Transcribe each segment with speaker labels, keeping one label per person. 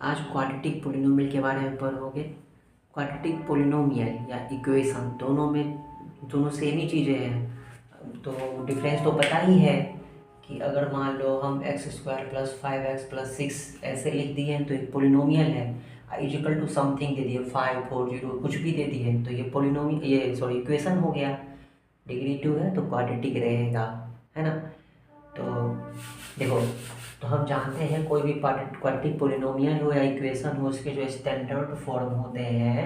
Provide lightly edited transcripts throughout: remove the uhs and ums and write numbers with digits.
Speaker 1: आज quadratic polynomial के बारे में पढ़ोगे। क्वाड्रेटिक पोलिनोमियल या इक्वेशन दोनों सेम ही चीज़ें हैं। तो डिफरेंस तो पता ही है कि अगर मान लो हम x² + 5x + 6 ऐसे लिख दिए हैं तो एक पोलिनोमियल है। इजिकल टू समथिंग दे दिए 5 4 0 कुछ भी दे दिए तो ये इक्वेशन हो गया। डिग्री 2 है तो क्वाड्रेटिक रहेगा, है ना। तो देखो, तो हम जानते हैं कोई भी क्वाड्रेटिक पोलिनोमियल हो या इक्वेशन हो, उसके जो स्टैंडर्ड फॉर्म होते हैं,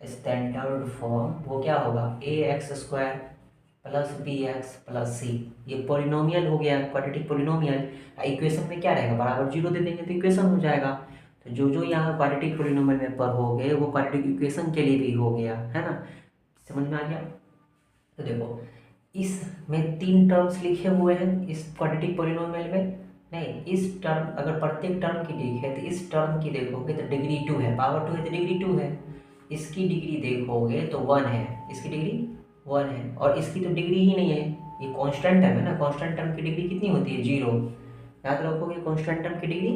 Speaker 1: स्टैंडर्ड फॉर्म वो क्या होगा, ax² + bx + c। ये पोलिनोमियल हो गया क्वाड्रेटिक पोलिनोमियल। इक्वेशन में क्या रहेगा, बराबर 0 दे देंगे तो इक्वेशन हो जाएगा। तो जो यहाँ क्वाड्रेटिक पोलिनोमियल में पढ़ोगे वो क्वाड्रेटिक इक्वेशन के लिए भी हो गया, है ना। समझ में आ गया। तो देखो, इसमें 3 टर्म्स लिखे हुए हैं इस क्वाड्रेटिक पोलिनोमियल में। नहीं, इस टर्म अगर प्रत्येक टर्म की लिखे तो इस टर्म की देखोगे तो डिग्री 2 है, पावर 2 है तो डिग्री 2 है। इसकी डिग्री देखोगे तो 1 है, इसकी डिग्री 1 है, और इसकी तो डिग्री ही नहीं है, ये कांस्टेंट टर्म है ना। कांस्टेंट टर्म की डिग्री कितनी होती है, 0। याद रखोगे कांस्टेंट टर्म की डिग्री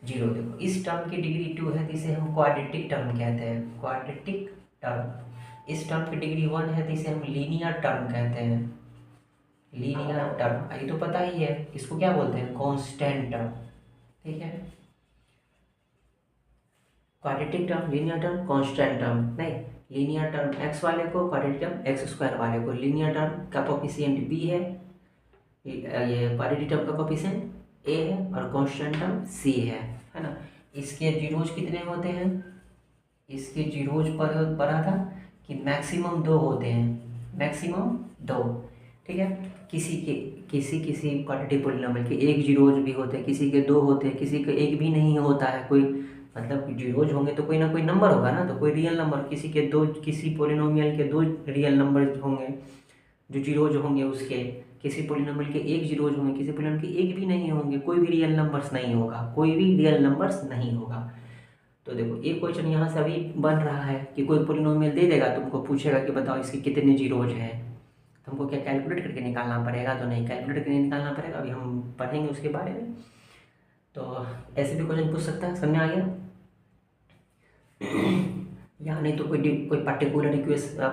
Speaker 1: 0। देखो, इस टर्म की डिग्री 2 है तो इसे हम क्वाड्रेटिक टर्म कहते हैं, क्वाड्रेटिक टर्म। इस टर्म की डिग्री 1 है तो इसे हम लीनियर टर्म कहते हैं, लीनियर टर्म। ये तो पता ही है, इसको क्या बोलते हैं, कांस्टेंट टर्म। ठीक है, quadratic term, linear term, constant term. नहीं, लीनियर टर्म x वाले को, क्वाड्रेटिक टर्म x² वाले को। लीनियर टर्म का कोफिशिएंट b है, ये क्वाड्रेटिक टर्म का कोफिशिएंट a है, और कांस्टेंट टर्म c है ना। इसके जीरोज कितने होते हैं, इसके जीरोज पर पढ़ा था कि मैक्सिमम 2 होते हैं, मैक्सिमम 2। ठीक है, किसी क्वाड्रेटिक पोलिनोमियल के 1 जीरोज भी होते हैं, किसी के 2 होते हैं, किसी के 1 भी नहीं होता है। कोई मतलब जीरोज होंगे तो कोई ना कोई नंबर होगा ना, तो कोई रियल नंबर, किसी पोलिनोमियल के 2 रियल नंबर होंगे जो जीरोज होंगे उसके, किसी पोलिनोमियल के 1 जीरोज होंगे, किसी पोलिनोमियल के 1 भी नहीं होंगे, कोई भी रियल नंबर्स नहीं होगा, कोई भी रियल नंबर्स नहीं होगा। तो देखो, एक क्वेश्चन यहाँ से अभी बन रहा है कि कोई पोलिनोमियल दे देगा, तुमको पूछेगा कि बताओ इसके कितने जीरोज हैं। तुमको क्या कैलकुलेट करके निकालना पड़ेगा, तो नहीं कैलकुलेट करके निकालना पड़ेगा, अभी हम पढ़ेंगे उसके बारे में। तो ऐसे भी क्वेश्चन पूछ सकता है, समझ में आ गया। या नहीं तो कोई पर्टिकुलर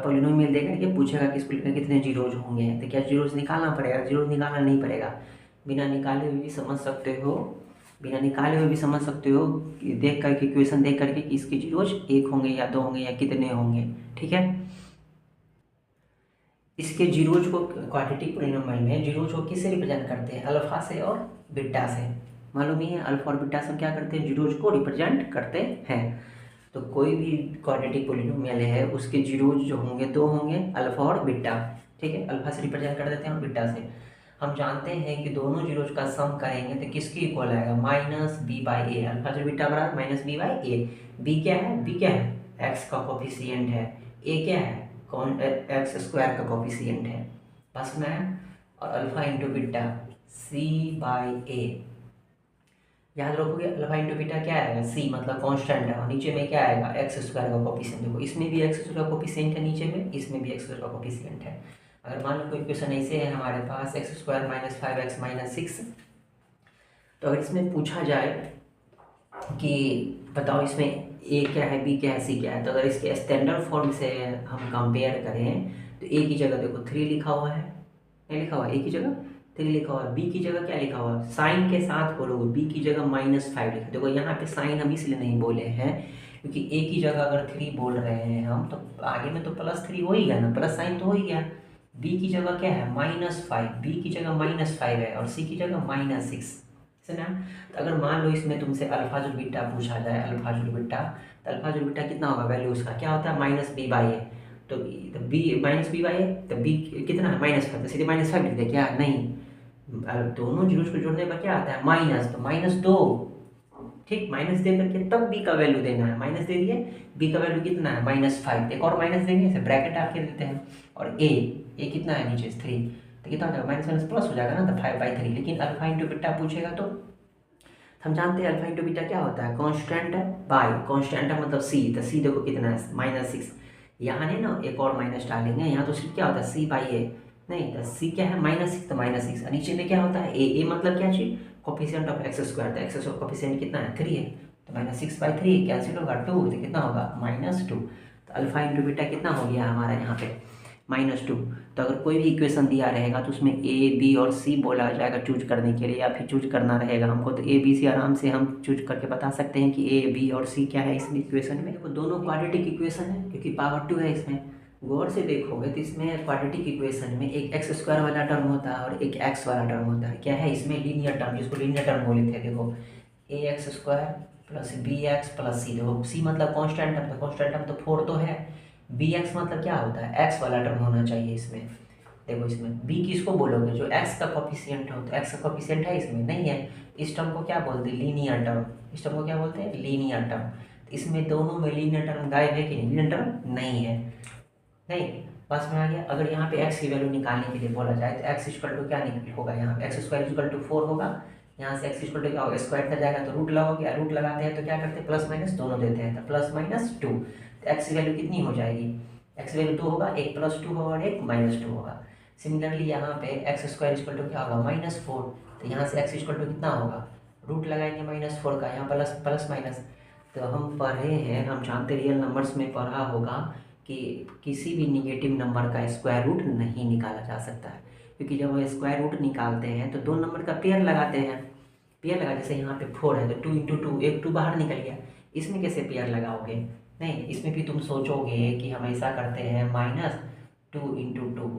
Speaker 1: पोलिनोमियल देगा कि पूछेगा कि इस पोलिनोमियल में कितने जीरोज होंगे, तो क्या जीरोज निकालना पड़ेगा, जीरोज निकालना नहीं पड़ेगा, बिना निकाले हुए भी समझ सकते हो, बिना निकाले हुए भी समझ सकते हो देख करके, इक्वेशन देख करके कि इसके जीरोज 1 होंगे या 2 होंगे या कितने होंगे। ठीक है, इसके जीरोज को क्वाड्रेटिक पोलिनोमियल में जीरोज को किससे रिप्रेजेंट करते हैं, अल्फा से और बीटा से। मालूम ही है, अल्फा और बीटा से हम क्या करते हैं, जीरोज को रिप्रेजेंट करते हैं। तो कोई भी क्वाड्रेटिक पोलिनोमियल है उसके जीरोज जो होंगे 2 होंगे, अल्फा और बीटा। ठीक है, अल्फा से रिप्रेजेंट कर देते हैं और बीटा से। हम जानते हैं कि दोनों जीरोज का सम करेंगे तो किसके इक्वल आएगा, -b/a। अल्फा जो बीटा बराबर -b/a। b क्या है, b क्या है, x का कोफिशिएंट है, a क्या है, x² का कोफिशिएंट है, बस में। और अल्फा इंटू बीटा c/a। याद रखोगे, अल्फा इंटू बीटा क्या आएगा, c मतलब कांस्टेंट है, और नीचे में क्या आएगा, x² का कोफिशिएंट। देखो, इसमें भी x² का कोफिशिएंट है नीचे में, इसमें भी x² का कोफिशिएंट है। अगर मान लो कोई इक्वेशन ऐसे है हमारे पास x² - 5x - 6, तो अगर इसमें पूछा जाए कि बताओ इसमें a क्या है, b क्या है, c क्या है, तो अगर इसके स्टैंडर्ड फॉर्म से हम कंपेयर करें तो a की जगह देखो 3 लिखा हुआ है, नहीं लिखा हुआ है, a की जगह 3 लिखा हुआ है, b की जगह क्या लिखा हुआ है, साइन के साथ बोलोगे b की जगह -5 लिखा। देखो यहाँ पे साइन हम इसलिए नहीं बोले हैं क्योंकि a की जगह अगर 3 बोल रहे हैं हम, तो आगे में तो +3 हो ही गया ना, प्लस साइन तो हो ही गया। b की जगह क्या है, -5, b की जगह -5 है, और c की जगह -6, है ना। तो अगर मान लो इसमें तुमसे अल्फा जो बीटा पूछा जाए, अल्फा जो बीटा, तो अल्फा जो बीटा कितना होगा, वैल्यू उसका क्या होता है, -b/a। तो b -b/a, तो b कितना है, -5, तो सीधे -5 लिख दे क्या, नहीं, दोनों जीरोस को जोड़ने पर क्या आता है, माइनस, तो -2। ठीक, माइनस दे करके तब b का वैल्यू देना है, माइनस दे दिए, b का वैल्यू कितना है, -5। एक और माइनस देंगे, इसे ब्रैकेट आके देते हैं। और a कितना है नीचे, 3, तो कितना हो जाएगा, माइनस प्लस हो जाएगा ना, तो 5/3। लेकिन अल्फा इंटू बीटा पूछेगा तो हम जानते हैं अल्फा इंटू बीटा क्या होता है, कांस्टेंट बाय कांस्टेंट मतलब c, तो c देखो कितना है, -6। यहाँ नहीं ना, एक और माइनस डालेंगे, यहाँ तो सिर्फ क्या होता है, c/a, नहीं, तो c क्या है, -6, तो -6। नीचे में क्या होता है, a मतलब क्या चीज, कोफिशिएंट ऑफ x², तो x² कोफिशिएंट कितना है, 3 है, तो -6/3 कैंसिल होगा 2, तो कितना होगा -2। तो अल्फा इंटू बीटा कितना हो गया हमारा यहाँ पे -2। तो अगर कोई भी इक्वेशन दिया रहेगा तो उसमें ए बी और सी बोला जाएगा चूज करने के लिए, या फिर चूज करना रहेगा हमको। तो ए बी सी आराम से हम चूज करके बता सकते हैं कि ए बी और सी क्या है इस इक्वेशन में। देखो दोनों क्वाड्रेटिक इक्वेशन है क्योंकि पावर 2 है इसमें। गौर से देखोगे तो इसमें क्वाड्रेटिक इक्वेशन में एक x² वाला टर्म होता है और एक x वाला टर्म होता है। क्या है इसमें लीनियर टर्म, जिसको लीनियर टर्म बोले थे। देखो ax² plus bx plus c। देखो c मतलब कांस्टेंट टर्म, तो कांस्टेंट टर्म तो 4 तो है। bx मतलब क्या होता है, x वाला टर्म होना चाहिए इसमें। देखो इसमें b किसको बोलोगे, जो x का कोफिशिएंट हो। तो x का कोफिशिएंट है इसमें नहीं है। इस टर्म को क्या बोलते हैं, लीनियर टर्म। इस टर्म को क्या बोलते हैं, लीनियर टर्म। इसमें दोनों में लीनियर टर्म गायब है कि नहीं, लीनियर टर्म नहीं है। नहीं, बस में आ गया। अगर यहाँ पे x की वैल्यू निकालने के लिए बोला जाए तो x इक्वल टू क्या होगा, यहाँ x² इक्वल टू 4 होगा। यहाँ से x इक्वल टू क्या होगा, स्क्वायर कर जाएगा तो रूट लगाओगे। रूट लगाते हैं तो क्या करते हैं, प्लस माइनस दोनों देते हैं, तो +-2। तो x की वैल्यू कितनी हो जाएगी, x की वैल्यू 2 होगा, एक +2 होगा और एक -2 होगा। सिमिलरली यहाँ पे x² इक्वल टू क्या होगा, -4। तो यहाँ से x इक्वल टू कितना होगा, रूट लगाएंगे -4 का, यहाँ प्लस माइनस। तो हम पढ़े हैं, हम जानते रियल नंबर्स में पढ़ा होगा कि किसी भी निगेटिव नंबर का स्क्वायर रूट नहीं निकाला जा सकता है। क्योंकि जब हम स्क्वायर रूट निकालते हैं तो दो नंबर का पेयर लगाते हैं। पेयर लगा, जैसे यहाँ पे 4 है तो 2 × 2, एक 2 बाहर निकल गया। इसमें कैसे पेयर लगाओगे, नहीं इसमें भी तुम सोचोगे कि हम ऐसा करते हैं -2 × 2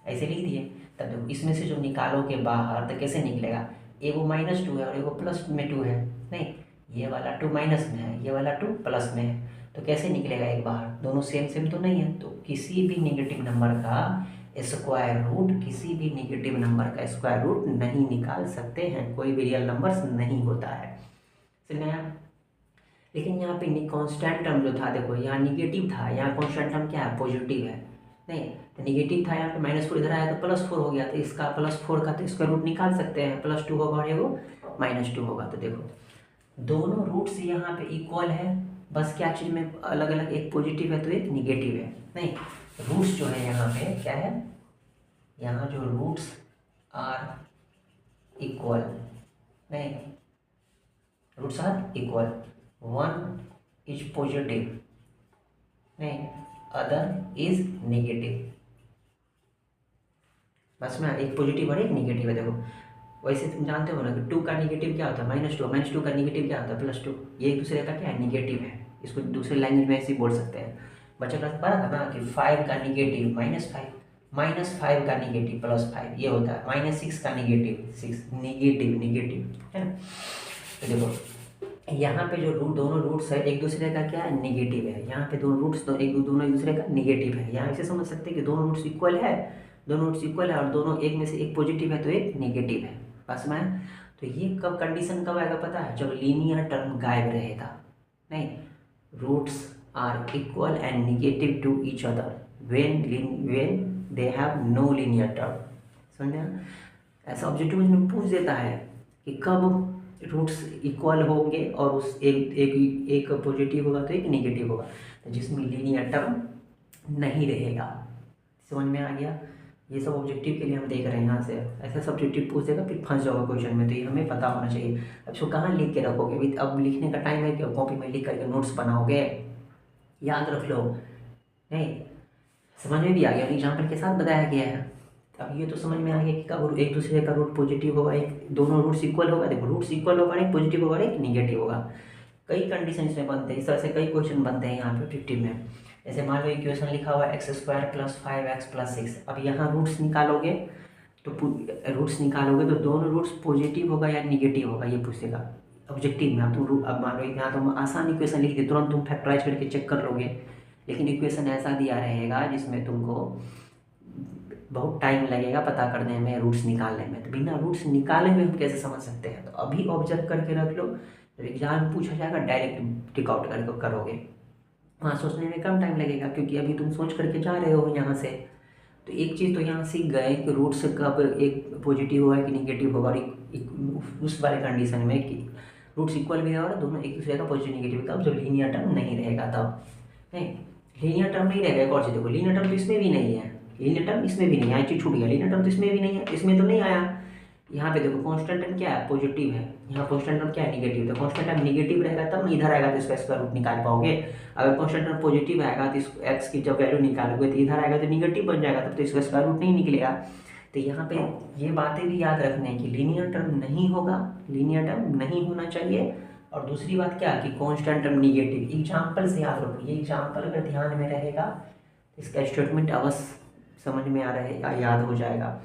Speaker 1: ऐसे लिख दिए। तब देखो इसमें से जो निकालोगे बाहर तो कैसे निकलेगा, एगो -2 है और एगो प्लस में 2 है। नहीं, ये वाला 2 माइनस में है, ये वाला 2 प्लस में है, तो कैसे निकलेगा एक बाहर, दोनों सेम तो नहीं है। तो किसी भी नेगेटिव नंबर का स्क्वायर रूट, किसी भी नेगेटिव नंबर का स्क्वायर रूट नहीं निकाल सकते हैं, कोई भी रियल नंबर्स नहीं होता है। समझ में आया। लेकिन यहाँ पे कांस्टेंट टर्म जो था, देखो यहाँ निगेटिव था, यहाँ कांस्टेंट टर्म क्या है, पॉजिटिव है। नहीं तो निगेटिव था, यहाँ पे -4 इधर आया तो +4 हो गया। तो इसका +4 का तो स्क्वायर रूट निकाल सकते हैं, +2 होगा और वो -2 होगा। तो देखो दोनों रूट्स यहाँ पे इक्वल है, बस क्या चीज़ में अलग अलग, एक पॉजिटिव है तो एक निगेटिव है। नहीं, रूट्स जो है यहाँ पे क्या है, यहाँ जो रूट्स आर इक्वल, नहीं roots are equal, one is positive, नहीं अदर इज नेगेटिव। बस में एक पॉजिटिव और एक नेगेटिव है। देखो वैसे तुम जानते हो ना कि 2 का निगेटिव क्या होता है, -2 का निगेटिव क्या होता है, +2। ये एक दूसरे का क्या है, निगेटिव है। इसको दूसरे लैंग्वेज में ऐसे ही बोल सकते हैं। बच्चा क्लास पढ़ा था ना कि 5 का निगेटिव -5, -5 का निगेटिव +5, ये होता है। -6 का निगेटिव 6, निगेटिव है ना। तो देखो यहाँ पे जो दोनों रूट्स है एक दूसरे का क्या है, निगेटिव है। यहाँ पे दोनों रूट्स दोनों एक दूसरे का निगेटिव है। यहाँ ऐसे समझ सकते हैं कि दोनों रूट्स इक्वल है, और दोनों एक में से एक पॉजिटिव है तो एक नेगेटिव है। बस में। तो ये कब कंडीशन कब आएगा पता है, जब लीनियर टर्म गायब रहेगा। नहीं, roots are equal and negative to each other when they have no linear term. समझे। ऐसा ऑब्जेक्टिव में पूछ देता है कि कब रूट्स इक्वल होंगे और उस एक पॉजिटिव होगा तो एक नेगेटिव होगा, तो जिसमें लीनियर टर्म नहीं रहेगा। समझ में आ गया। ये सब ऑब्जेक्टिव के लिए हम देख रहे हैं। यहाँ से ऐसा सब्जेक्टिव पूछ देगा फिर फंस जाओगे क्वेश्चन में, तो ये हमें पता होना चाहिए। अब इसको कहाँ लिख के रखोगे, अभी अब लिखने का टाइम है कि कॉपी में लिख करके नोट्स बनाओगे, याद रख लो। नहीं, समझ में भी आ गया, एग्जाम्पल के साथ बताया गया है। अब ये तो समझ में आ गया कि कब एक दूसरे का रूट पॉजिटिव होगा, एक दोनों रूट्स इक्वल होगा। देखो रूट्स इक्वल होगा, एक पॉजिटिव होगा एक निगेटिव होगा। कई कंडीशन इसमें बनते हैं, इस तरह से कई क्वेश्चन बनते हैं यहाँ पे ऑब्जेक्टिव में। जैसे मान लो इक्वेशन लिखा हुआ है x² + 5x + 6। अब यहाँ रूट्स निकालोगे तो दोनों रूट्स पॉजिटिव होगा या निगेटिव होगा, ये पूछेगा ऑब्जेक्टिव में। अब मान लो यहाँ तो आसान इक्वेशन लिख दी, तुरंत तुम फैक्टराइज करके चेक कर लोगे। लेकिन इक्वेशन ऐसा दिया रहेगा जिसमें तुमको बहुत टाइम लगेगा पता करने में, रूट्स निकालने में। तो बिना रूट्स निकाले हुए हम कैसे समझ सकते हैं। तो अभी ऑब्जर्व करके रख लो, तो एग्जाम पूछा जाएगा डायरेक्ट टिक आउट करके करोगे, वहाँ सोचने में कम टाइम लगेगा, क्योंकि अभी तुम सोच करके जा रहे हो यहाँ से। तो एक चीज़ तो यहाँ सीख गए कि रूट्स कब एक पॉजिटिव होगा कि निगेटिव होगा, और उस वाले कंडीशन में कि रूट्स इक्वल भी है और दोनों एक दूसरे का पॉजिटिव निगेटिव, तब जब लीनियर टर्म नहीं रहेगा तब। नहीं, लीनियर टर्म नहीं रहेगा। एक और चीज़ देखो, लीनियर टर्म तो इसमें भी नहीं है, लीनियर टर्म इसमें भी नहीं है, चीज़ छूट गया। लीनियर टर्म तो इसमें भी नहीं है, इसमें तो नहीं आया, यहाँ पे देखो कांस्टेंट टर्म क्या है, पॉजिटिव है, यहाँ कांस्टेंट टर्म क्या है, निगेटिव। तो कांस्टेंट टर्म निगेटिव रहेगा तब ना इधर आएगा तो इसका स्क्वायर रूट निकाल पाओगे। अगर कांस्टेंट टर्म पॉजिटिव आएगा तो इस एक्स की जब वैल्यू निकालोगे तो इधर आएगा तो निगेटिव बन जाएगा, तब तो इसका स्क्वायर रूट नहीं निकलेगा। तो यहाँ पे ये बातें भी याद रखने की, लीनियर टर्म नहीं होगा, लीनियर टर्म नहीं होना चाहिए। और दूसरी बात क्या कि कांस्टेंट टर्म निगेटिव, एग्जाम्पल से याद रखो, ये एग्जाम्पल अगर ध्यान में रहेगा इसका स्टेटमेंट अवश्य समझ में आ रहेगा, याद हो जाएगा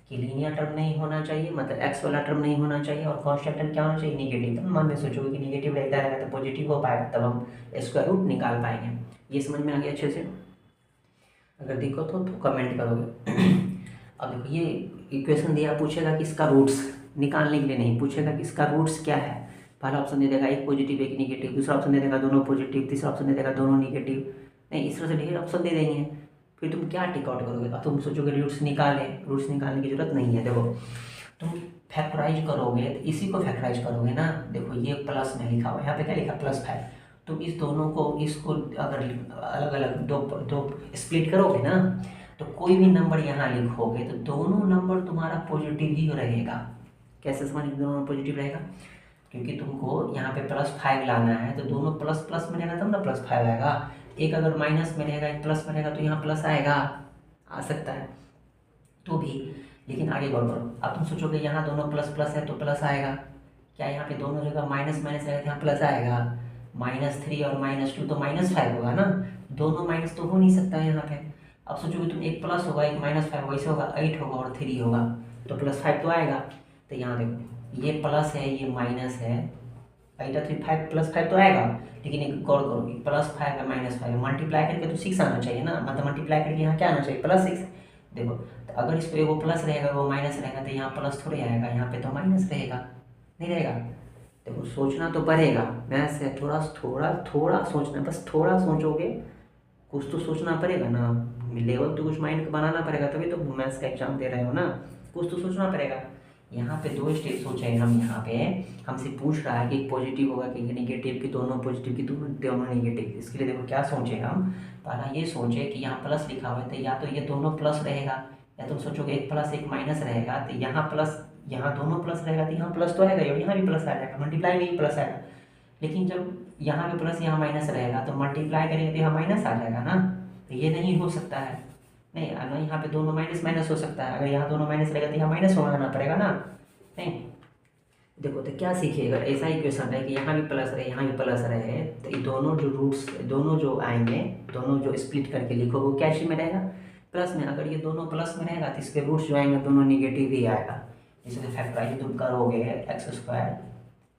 Speaker 1: कि लीनियर टर्म नहीं होना चाहिए, मतलब एक्स वाला टर्म नहीं होना चाहिए, और कांस्टेंट टर्म क्या होना चाहिए, निगेटिव। तब मन में सोचोगे कि निगेटिव रहता रहेगा तो पॉजिटिव हो पाएगा, तब हम स्क्वायर रूट निकाल पाएंगे। ये समझ में आ गया अच्छे से? अगर दिक्कत हो तो कमेंट करोगे। अब देखो ये इक्वेशन दिया, पूछेगा कि इसका रूट्स निकालने के लिए नहीं, पूछेगा कि इसका रूट्स क्या है। पहला ऑप्शन दे देगा एक पॉजिटिव एक निगेटिव, दूसरा ऑप्शन दे देगा दोनों पॉजिटिव, तीसरा ऑप्शन दे देगा दोनों निगेटिव। नहीं, इस तरह से ढेर ऑप्शन दे देंगे, फिर तुम क्या टिक आउट करोगे? अब तुम सोचोगे रूट्स निकालें, रूट्स निकालने की जरूरत नहीं है। देखो तुम फैक्टराइज करोगे तो इसी को फैक्टराइज करोगे ना। देखो ये प्लस में लिखा हुआ है, यहाँ पे क्या लिखा +5, तुम इस दोनों को, इसको अगर अलग अलग दो स्प्लिट करोगे ना, तो कोई भी नंबर यहाँ लिखोगे तो दोनों नंबर तुम्हारा पॉजिटिव ही रहेगा। कैसे समझ दोनों पॉजिटिव रहेगा? क्योंकि तुमको यहाँ पे +5 लाना है, तो दोनों प्लस प्लस में रहेगा तब ना +5 आएगा। एक अगर माइनस में रहेगा एक प्लस में रहेगा तो यहाँ प्लस आएगा, आ सकता है तो भी। लेकिन आगे गौर करो, अब तुम सोचोगे यहाँ दोनों प्लस प्लस है तो प्लस आएगा, क्या यहाँ पे दोनों जगह माइनस माइनस रहेगा तो यहाँ प्लस आएगा? -3 और -2 तो -5 होगा ना, दोनों माइनस तो हो नहीं सकता है यहाँ पे। अब सोचोगे तुम एक प्लस होगा एक -5 होगा, ऐसे होगा 8 होगा और 3 होगा, तो +5 तो आएगा। तो यहाँ देखो ये प्लस है ये माइनस है, 8 और 3 5 +5 तो आएगा। लेकिन एक गौर करो कि +5 है -5 मल्टीप्लाई करके तो 6 आना चाहिए ना, मतलब मल्टीप्लाई करके यहाँ क्या आना चाहिए, +6। देखो तो अगर इस पर वो प्लस रहेगा वो माइनस रहेगा तो यहाँ प्लस थोड़े आएगा, यहाँ पे तो माइनस रहेगा, नहीं रहेगा। देखो सोचना तो पड़ेगा, मैथ्स है, थोड़ा थोड़ा थोड़ा सोचना, बस थोड़ा सोचोगे, कुछ तो सोचना पड़ेगा ना, लेवल तो कुछ माइंड का बनाना पड़ेगा, तभी तो मैथ्स का एग्जाम दे रहे हो ना, कुछ तो सोचना पड़ेगा। यहाँ पे 2 स्टेप सोचे हम, यहाँ पे हमसे पूछ रहा है कि पॉजिटिव होगा कि नेगेटिव, की दोनों पॉजिटिव की दोनों नेगेटिव। इसके लिए देखो क्या सोचे हम, पहला ये सोचे कि यहाँ प्लस लिखा हुआ है तो या तो ये दोनों प्लस रहेगा, या तुम सोचोगे एक प्लस एक माइनस रहेगा, तो यहाँ प्लस, यहाँ दोनों प्लस रहेगा तो यहाँ प्लस तो आएगा, यहाँ भी प्लस आ जाएगा, मल्टीप्लाई में भी प्लस आएगा। लेकिन जब यहाँ पे प्लस यहाँ माइनस रहेगा तो मल्टीप्लाई करेंगे तो यहाँ माइनस आ जाएगा ना, तो ये नहीं हो सकता है। नहीं ना, यहाँ पे दोनों माइनस माइनस हो सकता है, अगर यहाँ दोनों माइनस रहेगा तो यहाँ माइनस होना पड़ेगा ना। नहीं देखो तो क्या सीखिए, अगर ऐसा इक्वेशन है कि यहाँ भी प्लस रहे यहाँ भी प्लस रहे, तो ये दोनों जो रूट्स, दोनों जो आएंगे, दोनों जो स्प्लिट करके लिखो वो कैसे में रहेगा, प्लस में। अगर ये दोनों प्लस में रहेगा तो इसके रूट्स जो आएंगे दोनों निगेटिव ही आएगा। जैसे फैक्टराइज तुम करोगे x²,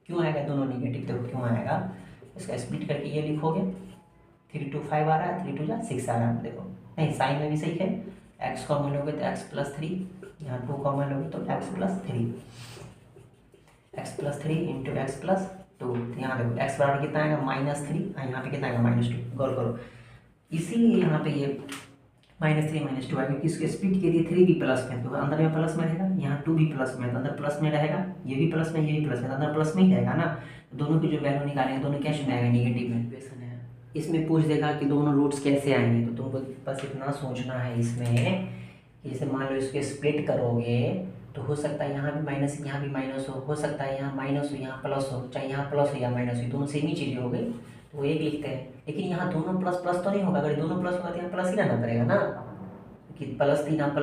Speaker 1: क्यों आएगा दोनों निगेटिव, देखो क्यों आएगा, इसका स्प्लिट करके ये लिखोगे, 3 2 5 आ रहा है, 3 2 जा 6 आ रहा है। देखो नहीं साइन में भी सही है, x कॉमन लोगे तो x+3, यहाँ 2 कॉमन लोगे तो x+3, x+3 इंटू x+2। यहाँ देखो x बराबर कितना आएगा -3, यहाँ पे कितना आएगा -2। गौर करो, इसीलिए यहाँ पे ये -3 -2 आएगा, किसके स्प्लिट के लिए 3 भी प्लस में, तो अंदर में प्लस में रहेगा, यहाँ 2 भी प्लस में, तो अंदर प्लस में रहेगा, ये भी प्लस में ये भी प्लस में, अंदर प्लस में ही रहेगा ना। दोनों की जो वैल्यू निकालेंगे दोनों कैसे में आएगा, निगेटिव में। इक्वेशन है, इसमें पूछ देगा कि दोनों रूट्स कैसे आएंगे, तो तुमको बस इतना सोचना है इसमें कि जैसे मान लो इसके स्प्लिट करोगे तो हो सकता है यहाँ भी माइनस यहाँ भी माइनस हो सकता है यहाँ माइनस हो यहाँ प्लस हो, चाहे यहाँ प्लस हो या माइनस हो, दोनों सेम ही चीज़ें हो गई तो वो एक लिखते हैं। लेकिन यहाँ दोनों प्लस प्लस तो नहीं होगा, अगर दोनों प्लस होगा तो यहाँ प्लस ही रहना पड़ेगा ना, कि +3 यहाँ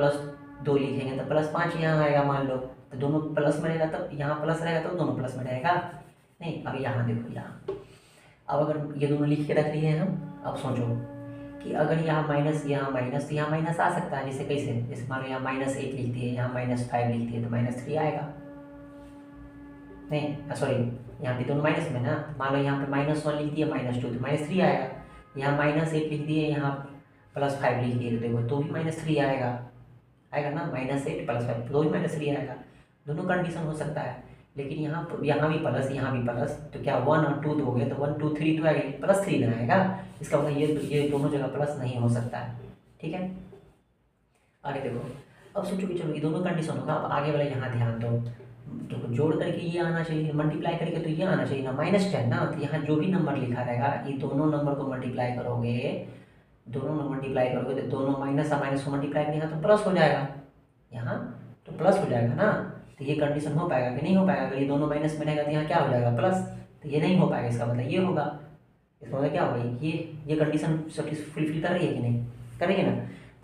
Speaker 1: +2 लिखेंगे तो +5 यहाँ आएगा मान लो, तो दोनों प्लस में रहेगा तब यहाँ प्लस रहेगा तो दोनों प्लस में रहेगा। नहीं अब यहाँ देखो, यहाँ अब अगर ये दोनों लिख के रख लिए हैं हम, अब सोचो कि अगर यहाँ माइनस तो यहाँ माइनस आ सकता है, जैसे कैसे, जैसे मान लो यहाँ -8 लिख दिए, यहाँ -5 लिख दिए तो -3 आएगा। नहीं सॉरी, यहाँ पे दोनों माइनस में ना, मान लो यहाँ पे -1 लिख दिया -2 तो -3 आएगा, यहाँ -8 लिख दिए यहाँ +5 लिख दिए तो देखो तो भी -3 आएगा, आएगा ना, -8 +5 तो भी -3 आएगा। दोनों कंडीशन हो सकता है, लेकिन यहाँ भी प्लस यहाँ भी प्लस, तो क्या 1 और 2 दोगे तो 1 2 3 तो आएगा, +3 ना आएगा, इसका मतलब ये दोनों जगह प्लस नहीं हो सकता है। ठीक है, आगे देखो, अब सोचो कि चलो ये दोनों कंडीशन होगा, अब आगे वाला यहाँ ध्यान दो, तो जोड़ करके ये आना चाहिए, मल्टीप्लाई करके तो ये आना चाहिए ना, -10 ना, तो यहाँ जो भी नंबर लिखा रहेगा ये दोनों नंबर को मल्टीप्लाई करोगे, दोनों में मल्टीप्लाई करोगे तो दोनों माइनस और माइनस को मल्टीप्लाई करेंगे तो प्लस हो जाएगा, यहाँ तो प्लस हो जाएगा ना, तो ये कंडीशन हो पाएगा कि नहीं हो पाएगा? अगर ये दोनों माइनस में रहेगा तो यहाँ क्या हो जाएगा प्लस, तो ये नहीं हो पाएगा, इसका मतलब ये होगा, इसका मतलब क्या होगा, ये कंडीशन फुलफिल कर रही है कि नहीं, करेंगे ना।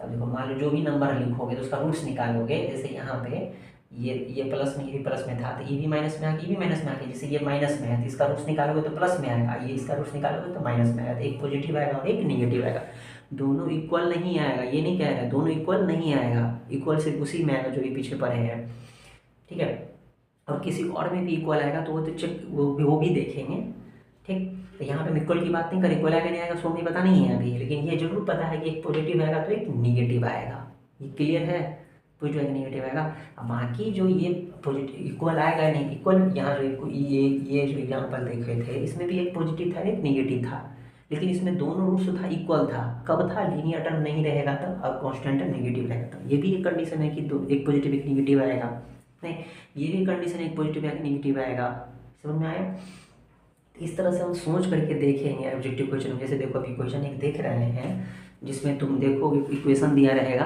Speaker 1: तब देखो मान लो जो भी नंबर लिखोगे तो उसका रूट्स निकालोगे, जैसे यहाँ पे ये प्लस में, ये भी प्लस में था तो ये भी माइनस में आके, ये भी माइनस में आके, जैसे ये माइनस में है तो इसका रूट्स निकालोगे तो प्लस में आएगा, ये इसका रूट्स निकालोगे तो माइनस में आएगा, तो एक पॉजिटिव आएगा और एक निगेटिव आएगा। दोनों इक्वल नहीं आएगा, ये नहीं कह रहा है दोनों इक्वल नहीं आएगा, इक्वल सिर्फ उसी में आएगा जो ये पीछे पढ़े हैं, ठीक है। और किसी और में भी इक्वल आएगा तो वो तो चेक वो भी देखेंगे, ठीक। तो यहाँ पे हम इक्वल की बात नहीं करें, इक्वल आएगा नहीं आएगा सो हमें पता नहीं है अभी, लेकिन ये जरूर पता है कि एक पॉजिटिव आएगा तो एक निगेटिव आएगा, ये क्लियर है, पॉजिटिव आएगा निगेटिव आएगा। अब बाकी जो ये पॉजिटिव इक्वल आएगा नहीं, इक्वल यहाँ जो ये जो एग्जाम्पल देखे थे इसमें भी एक पॉजिटिव था एक निगेटिव था, लेकिन इसमें दोनों रूट्स था इक्वल था, कब था, लीनियर टर्म नहीं रहेगा तब, अब कांस्टेंट टर्म नेगेटिव रहेगा तब। ये भी एक कंडीशन है कि दो एक पॉजिटिव एक निगेटिव आएगा, नहीं ये भी कंडीशन है एक पॉजिटिव एक निगेटिव आएगा, समझ में आया। इस तरह से हम सोच करके देखेंगे ऑब्जेक्टिव क्वेश्चन। जैसे देखो अभी क्वेश्चन एक देख रहे हैं जिसमें तुम देखोगे इक्वेशन दिया रहेगा,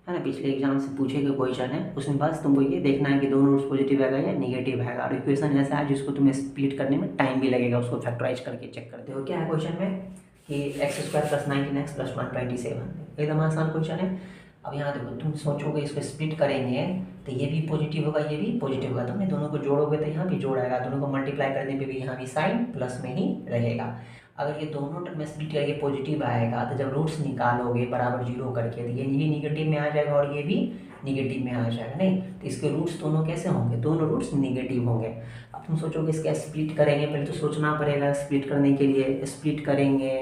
Speaker 1: है ना, पिछले एग्जाम से पूछे गए क्वेश्चन है, उसमें बस तुमको ये देखना है कि दोनों रूट्स पॉजिटिव आएगा या निगेटिव आएगा। और इक्वेशन ऐसा है जिसको तुम्हें स्प्लिट करने में टाइम भी लगेगा, उसको फैक्टराइज करके चेक करते हो। क्या है क्वेश्चन में कि x² + 19x + 127, एकदम आसान क्वेश्चन है। अब यहाँ देखो तुम सोचोगे इसको स्प्लिट करेंगे तो ये भी पॉजिटिव होगा ये भी पॉजिटिव होगा, तुमने दोनों को जोड़ोगे तो यहाँ भी जोड़ आएगा, दोनों को मल्टीप्लाई करने पे भी यहाँ भी साइन प्लस में ही रहेगा। अगर ये दोनों टर्म में स्प्लिट करके पॉजिटिव आएगा तो जब रूट्स निकालोगे बराबर 0 करके तो ये भी निगेटिव में आ जाएगा और ये भी निगेटिव में आ जाएगा, नहीं तो इसके रूट्स दोनों कैसे होंगे, दोनों रूट्स निगेटिव होंगे। अब तुम सोचोगे इसका स्प्लिट करेंगे, पहले तो सोचना पड़ेगा स्प्लिट करने के लिए, स्प्लिट करेंगे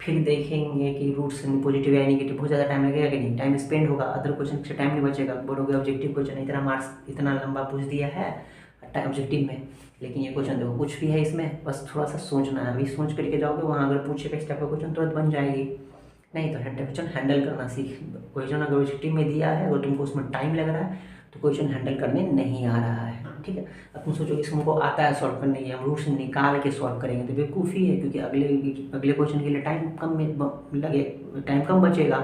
Speaker 1: फिर देखेंगे कि रूट्स पॉजिटिव या नेगेटिव, बहुत ज़्यादा टाइम लगेगा कि नहीं, टाइम स्पेंड होगा, अदर क्वेश्चन से टाइम नहीं बचेगा। बोलोगे ऑब्जेक्टिव क्वेश्चन इतना मार्क्स इतना लंबा पूछ दिया है ऑब्जेक्टिव में, लेकिन ये क्वेश्चन देखो कुछ भी है इसमें, बस थोड़ा सा सोचना है, अभी सोच करके जाओगे वहाँ अगर पूछेगा इस टाइप का क्वेश्चन तुरंत बन जाएगी, नहीं तो क्वेश्चन हैंडल करना सीख। क्वेश्चन अगर ऑब्जेक्टिव में दिया है अगर तुमको उसमें टाइम लग रहा है तो क्वेश्चन हैंडल करने नहीं आ रहा है, ठीक है। अब तुम सोचोगे इसको हमको आता है सॉल्व करने की, हम रूट्स निकाल के सॉल्व करेंगे तो बेवकूफ़ी है, क्योंकि अगले क्वेश्चन के लिए टाइम कम में लगे, टाइम कम बचेगा,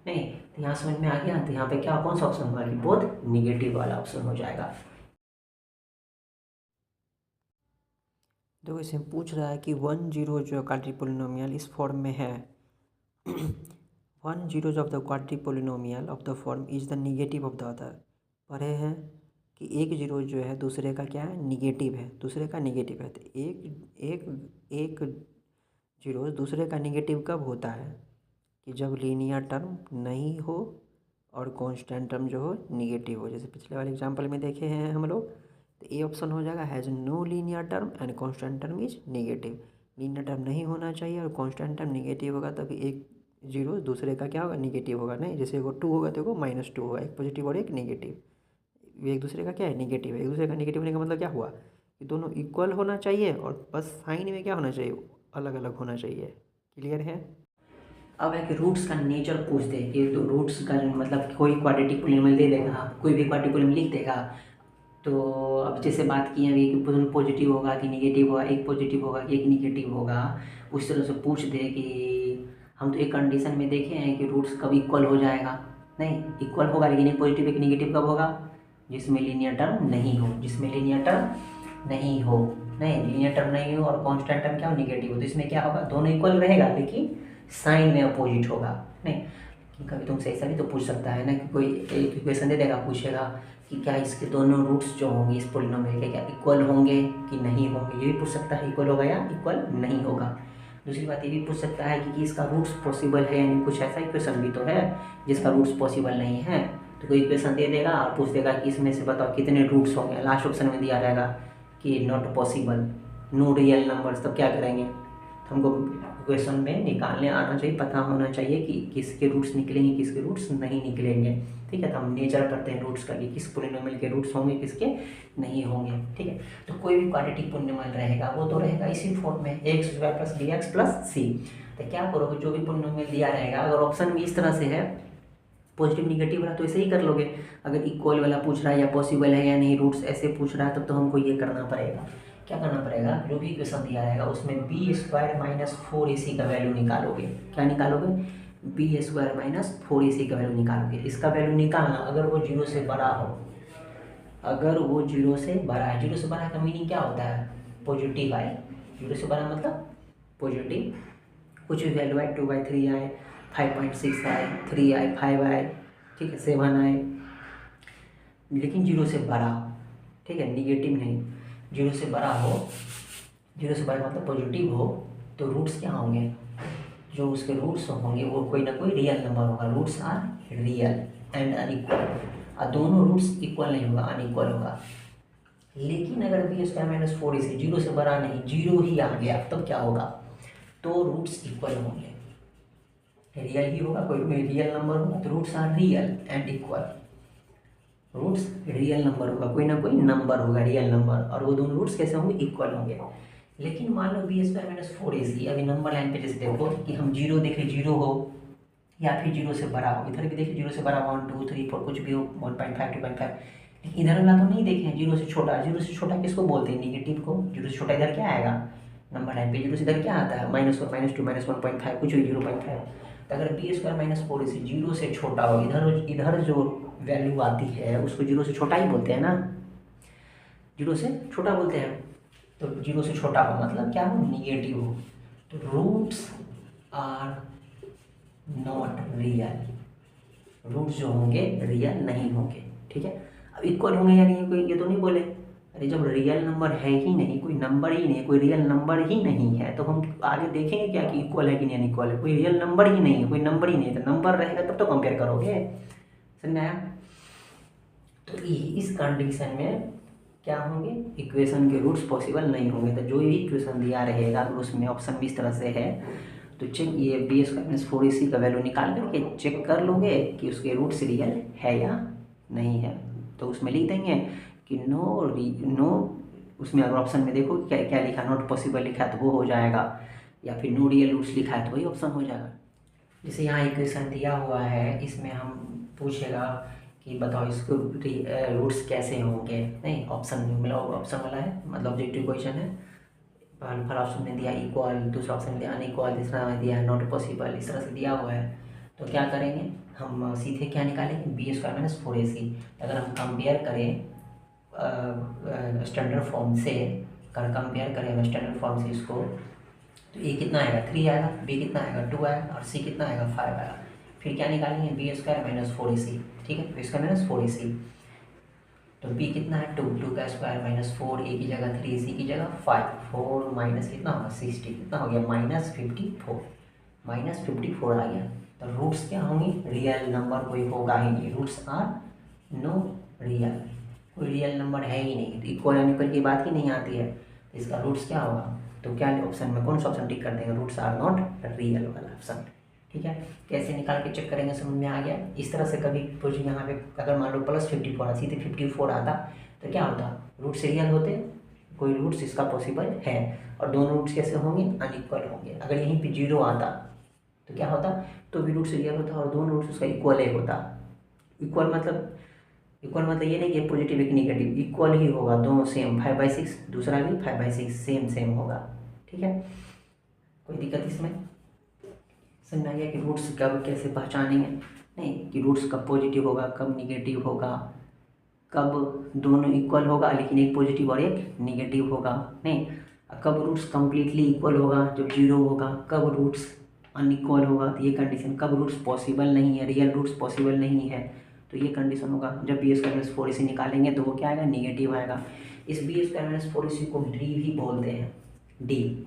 Speaker 1: नहीं तो यहाँ समझ में आ गया। तो यहाँ पे क्या कौन सा ऑप्शन होगा कि बोथ निगेटिव वाला ऑप्शन हो जाएगा। देखो इसे पूछ रहा है कि 10 जो क्वाड्री पोलिनोमियल इस फॉर्म में है 10 of the quadri polynomial of the form is the negative of the other. पढ़े हैं कि एक जीरो जो है दूसरे का क्या है, निगेटिव है, दूसरे का निगेटिव है। तो एक जीरो दूसरे का निगेटिव कब होता है कि जब लीनियर टर्म नहीं हो और कांस्टेंट टर्म जो हो निगेटिव हो। जैसे पिछले वाले एग्जांपल में देखे हैं हम लोग, तो ए ऑप्शन हो जाएगा has no linear term and constant term is negative. Linear term नहीं होना चाहिए और कांस्टेंट टर्म निगेटिव होगा, तभी एक जीरो दूसरे का क्या होगा, निगेटिव होगा। नहीं जैसे वो 2 होगा तो वो -2 होगा, एक पॉजिटिव और एक निगेटिव, एक दूसरे का क्या है, निगेटिव है। एक दूसरे का निगेटिव होने का मतलब क्या हुआ कि दोनों इक्वल होना चाहिए और बस साइन में क्या होना चाहिए, अलग अलग होना चाहिए। क्लियर है। अब है कि रूट्स का नेचर पूछ दे कि तो रूट्स का मतलब कोई क्वाड्रेटिक पोलिनोमियल दे देगा, कोई भी क्वाड्रेटिक पोलिनोमियल लिख देगा। तो अब जैसे बात की अभी कि पॉजिटिव होगा कि निगेटिव होगा, एक पॉजिटिव होगा कि एक निगेटिव होगा, उस तरह से पूछ दे कि हम तो एक कंडीशन में देखे हैं कि रूट्स कब इक्वल हो जाएगा, नहीं इक्वल होगा लेकिन एक पॉजिटिव एक निगेटिव कब होगा, जिसमें लीनियर टर्म नहीं हो, जिसमें लीनियर टर्म नहीं हो, नहीं लीनियर टर्म नहीं हो और कांस्टेंट टर्म क्या हो, निगेटिव हो। तो इसमें क्या होगा, दोनों इक्वल रहेगा लेकिन साइन में अपोजिट होगा। नहीं कभी तुमसे ऐसा भी तो पूछ सकता है ना कि कोई एक इक्वेशन दे देगा, पूछेगा कि क्या इसके दोनों रूट्स जो होंगे इस पोलिनोमियल के क्या इक्वल होंगे कि नहीं होंगे, ये भी पूछ सकता है, इक्वल होगा या इक्वल नहीं होगा। दूसरी बात ये भी पूछ सकता है कि इसका रूट्स पॉसिबल है यानी कुछ ऐसा इक्वेशन भी तो है जिसका रूट्स पॉसिबल नहीं है, तो कोई इक्वेशन दे देगा और पूछ देगा कि इसमें से बताओ कितने रूट्स होंगे। लास्ट ऑप्शन में दिया रहेगा कि not possible, no real numbers, तब क्या करेंगे, तो हमको इक्वेशन में निकालने आना चाहिए, पता होना चाहिए कि किसके रूट्स निकलेंगे किसके रूट्स नहीं निकलेंगे, ठीक है। तो हम नेचर पढ़ते हैं रूट्स का कि किस पोलिनोमियल के रूट्स होंगे किसके नहीं होंगे, ठीक है। तो कोई भी क्वाड्रेटिक पोलिनोमियल रहेगा वो तो रहेगा इसी फॉर्म में x² + dx + c। तो क्या करोगे, जो भी पोलिनोमियल दिया रहेगा अगर ऑप्शन भी इस तरह से है पॉजिटिव निगेटिव वाला तो ऐसे ही कर लोगे, अगर इक्वल वाला पूछ रहा है या पॉसिबल है या नहीं रूट्स ऐसे पूछ रहा है तब तो हमको ये करना पड़ेगा, क्या करना पड़ेगा, जो भी इक्वेशन दिया रहेगा उसमें b² - 4ac का वैल्यू निकालोगे। क्या निकालोगे, b² - 4ac का वैल्यू निकालोगे। इसका वैल्यू निकालना अगर वो 0 से बड़ा हो, अगर वो जीरो से बड़ा है, जीरो से बड़ा का मीनिंग क्या होता है, पॉजिटिव आए, जीरो से बड़ा मतलब पॉजिटिव, कुछ भी वैल्यू आए, 2/3 आए, 5.6 आए, 3 आए, 5 आए, ठीक है, 7 आए, लेकिन जीरो से बड़ा हो, ठीक है, निगेटिव नहीं, जीरो से बड़ा हो, जीरो से बड़ा मतलब पॉजिटिव हो, तो रूट्स क्या होंगे, जो उसके रूट्स होंगे वो कोई ना कोई रियल नंबर होगा, roots are real and unequal, और दोनों रूट्स इक्वल नहीं होगा, अनइक्वल होगा। लेकिन अगर B square minus 4ac zero से बड़ा नहीं, जीरो ही आ गया, तब क्या होगा, तो रूट्स इक्वल होंगे, रियल ही होगा, कोई कोई रियल नंबर होगा, तो roots are real and equal, roots real number होगा, कोई ना कोई नंबर होगा रियल नंबर, और वो दोनों रूट्स कैसे होंगे, इक्वल होंगे। लेकिन मान लो बी स्क्वायर माइनस 4ac, अभी नंबर लाइन पे जैसे देखो कि हम जीरो देखें, जीरो हो या फिर जीरो से बड़ा हो, इधर भी देखिए जीरो से बड़ा 1 2 3 4 कुछ भी हो, 1.5 2.5, लेकिन इधर वाला तो नहीं देखें जीरो से छोटा, जीरो से छोटा किसको बोलते हैं, निगेटिव को, जीरो से छोटा इधर क्या आएगा, नंबर लाइन पे जीरो से इधर क्या आता है, -1 -2 -1.5 कुछ भी 0.5, तो अगर B square minus 4ac zero से छोटा हो, इधर इधर जो वैल्यू आती है उसको जीरो से छोटा ही बोलते हैं ना, जीरो से छोटा बोलते हैं, तो जीरो से छोटा हो मतलब क्या हो, निगेटिव हो, तो roots are not real, roots जो होंगे रियल नहीं होंगे, ठीक है। अब इक्वल होंगे या नहीं, कोई ये तो नहीं बोले, अरे जब रियल नंबर है ही नहीं, कोई नंबर ही नहीं, कोई रियल नंबर ही नहीं है, तो हम आगे देखेंगे क्या कि इक्वल है कि नहीं अनइक्वल है, कोई रियल नंबर ही नहीं है, कोई नंबर ही नहीं है, तो नंबर रहेगा तब तो कंपेयर करोगे, समझ में आया। तो इस कंडीशन में क्या होंगे, इक्वेशन के रूट्स पॉसिबल नहीं होंगे, तो जो भी इक्वेशन दिया रहेगा अगर उसमें ऑप्शन भी इस तरह से है, तो चेक ये बी स्क्वायर माइनस 4ac का वैल्यू निकाल करके चेक कर लोगे कि उसके रूट्स रियल है या नहीं है, तो उसमें लिख देंगे कि नो, उसमें अगर ऑप्शन में देखो क्या क्या लिखा, नॉट पॉसिबल लिखा है तो वो हो जाएगा, या फिर नो रियल रूट्स लिखा है तो वही ऑप्शन हो जाएगा। जैसे यहाँ इक्वेशन दिया हुआ है, इसमें हम पूछेगा कि बताओ इसको रूट्स कैसे होंगे, नहीं ऑप्शन मतलब ऑप्शन वाला है, मतलब ऑब्जेक्टिव क्वेश्चन है, पहला ऑप्शन ने दिया इक्वल, दूसरा ऑप्शन ने दिया अनइक्वल, तीसरा में दिया है नॉट पॉसिबल, इस तरह से दिया हुआ है, तो क्या करेंगे हम सीधे क्या निकालेंगे, बी स्क्वायर माइनस 4ac, अगर हम कंपेयर करें स्टैंडर्ड फॉर्म से, अगर कंपेयर करें हम स्टैंडर्ड फॉर्म से इसको, तो ए कितना आएगा 3 आएगा, बी कितना आएगा 2 आएगा, और सी कितना आएगा 5 आएगा, फिर क्या निकालेंगे बी स्क्वायर माइनस 4ac, ठीक है, बी स्क्वायर माइनस 4ac, तो b कितना है 2, 2 का स्क्वायर माइनस 4, a की जगह 3, c की जगह 5, 4 माइनस कितना होगा 60, कितना हो गया -54, -54 आ गया, तो रूट्स क्या होंगी, रियल नंबर कोई होगा ही नहीं, रूट्स आर नो रियल, कोई रियल नंबर है ही नहीं, तो इक्वल अनइक्वल की बात ही नहीं आती है, तो इसका रूट्स क्या होगा, तो क्या ऑप्शन में कौन सा ऑप्शन टिक कर देंगे, रूट्स आर नॉट रियल वाला ऑप्शन, ठीक है। कैसे निकाल के चेक करेंगे, समझ में आ गया। इस तरह से कभी कुछ यहाँ पे अगर मान लो +54 आता, सीधे 54 आता तो क्या होता, रूट्स रियल होते, कोई रूट्स इसका पॉसिबल है, और दोनों रूट्स कैसे होंगे, अनइक्वल होंगे। अगर यहीं पे 0 आता तो क्या होता, तो भी रूट्स रियल होता और दोनों रूट्स उसका इक्वल ही होता। इक्वल मतलब ये नहीं कि पॉजिटिव एक निगेटिव, इक्वल ही होगा, दोनों सेम, 5/6 दूसरा भी 5/6 सेम होगा, ठीक है। कोई दिक्कत इसमें, समझ में आ गया कि रूट्स कब कैसे पहचानेंगे, नहीं कि रूट्स कब पॉजिटिव होगा कब निगेटिव होगा, कब दोनों इक्वल होगा लेकिन एक पॉजिटिव और एक निगेटिव होगा, नहीं कब रूट्स कम्प्लीटली इक्वल होगा जब 0 होगा, कब रूट्स अनइक्वल होगा, तो ये कंडीशन, कब रूट्स पॉसिबल नहीं है, रियल रूट्स पॉसिबल नहीं है, तो ये कंडीशन होगा। जब बी स्क्वायर माइनस 4ac निकालेंगे तो वो क्या आएगा, निगेटिव आएगा। इस बी स्क्वायर माइनस 4ac को डी भी बोलते हैं, D,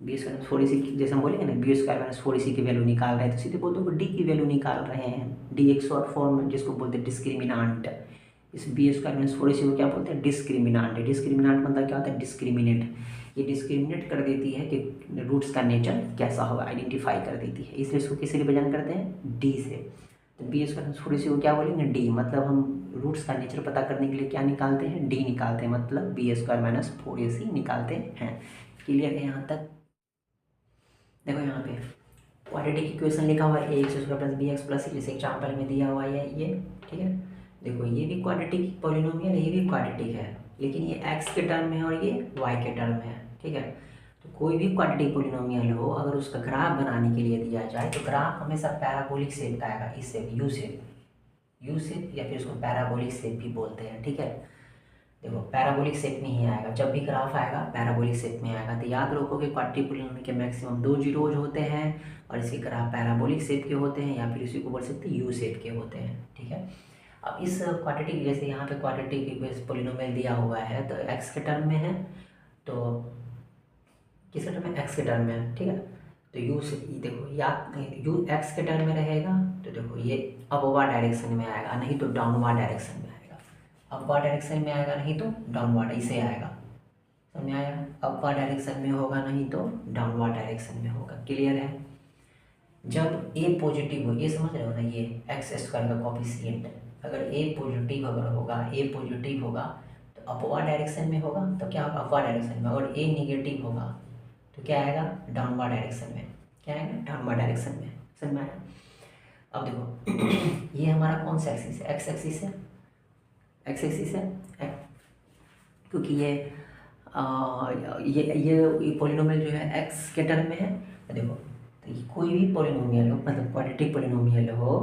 Speaker 1: B square minus 4ac जैसे हम बोलेंगे ना, बी स्क्वायर माइनस 4ac की वैल्यू निकाल रहे हैं तो सीधे बोलते हो डी की वैल्यू निकाल रहे हैं, डी एक शॉर्ट फॉर्म जिसको बोलते हैं डिस्क्रिमिनांट। इस बी स्क्वायर माइनस 4ac को क्या बोलते हैं, डिस्क्रिमिनांट। डिस्क्रिमिनांट मतलब क्या होता है, डिस्क्रिमिनेट, ये डिस्क्रिमिनेट कर देती है कि रूट्स का नेचर कैसा होगा, आइडेंटिफाई कर देती है, इसलिए इसको किससे रिप्रेजेंट करते हैं, डी से। तो बी स्क्वायर माइनस 4ac को क्या बोलेंगे, डी, मतलब हम रूट्स का नेचर पता करने के लिए क्या निकालते हैं, डी निकालते हैं, मतलब बी स्क्वायर माइनस 4ac निकालते हैं। क्लियर है यहाँ तक। देखो यहाँ पे क्वाड्रेटिक इक्वेशन लिखा हुआ है ax² + bx + c, जैसे एग्जाम्पल में दिया हुआ है ये, ठीक है। देखो ये भी क्वाड्रेटिक पॉलिनोमियल है, ये भी क्वाड्रेटिक है, लेकिन ये x के टर्म में है और ये y के टर्म में है, ठीक है। तो कोई भी क्वाड्रेटिक पॉलिनोमियल हो, अगर उसका ग्राफ बनाने के लिए दिया जाए तो ग्राफ हमेशा पैराबोलिक शेप का आएगा, इस शेप, यू शेप या फिर उसको पैराबोलिक शेप भी बोलते हैं, ठीक है। देखो पैराबोलिक शेप में ही आएगा, जब भी ग्राफ आएगा पैराबोलिक शेप में आएगा। तो याद रखो कि क्वाड्रेटिक पॉलिनोमियल के मैक्सिमम 2 जीरोज होते हैं और इसके ग्राफ पैराबोलिक शेप के होते हैं, या फिर इसी को बोल सकते हैं यू शेप के होते हैं, ठीक है। अब इस क्वाड्रेटिक, जैसे यहाँ पे क्वाड्रेटिक पॉलिनोमियल दिया हुआ है तो एक्स के टर्म में है, तो किस टर्म में, एक्स के टर्म में है, ठीक है। तो यू से देखो, या यू एक्स के टर्म में रहेगा तो देखो ये अपवर्ड डायरेक्शन में आएगा, नहीं तो डाउनवर्ड डायरेक्शन में आएगा। अपवर्ड डायरेक्शन में आएगा नहीं तो डाउनवर्ड, इसे आएगा, समझ में आया। अपवर्ड डायरेक्शन में होगा नहीं तो डाउनवर्ड डायरेक्शन में होगा, क्लियर है। जब ए पॉजिटिव हो, ये समझ रहे हो ना, ये एक्स स्क्वायर का कॉफिशिएंट, अगर ए पॉजिटिव अगर होगा, ए पॉजिटिव होगा तो अपवर्ड डायरेक्शन में होगा, तो क्या होगा अपवर्ड डायरेक्शन में। अगर ए निगेटिव होगा तो क्या आएगा डाउनवर्ड डायरेक्शन में, क्या आएगा डाउनवर्ड डायरेक्शन में, समझ में आया। अब देखो ये हमारा कौन सा एक्सिस है, एक्स एक्सिस है, एक्स एक्सिस है, क्योंकि ये पॉलिनोमियल जो है एक्स के टर्म में है। तो देखो, तो ये कोई भी पॉलिनोमियल हो, मतलब क्वाड्रेटिक पॉलिनोमियल हो,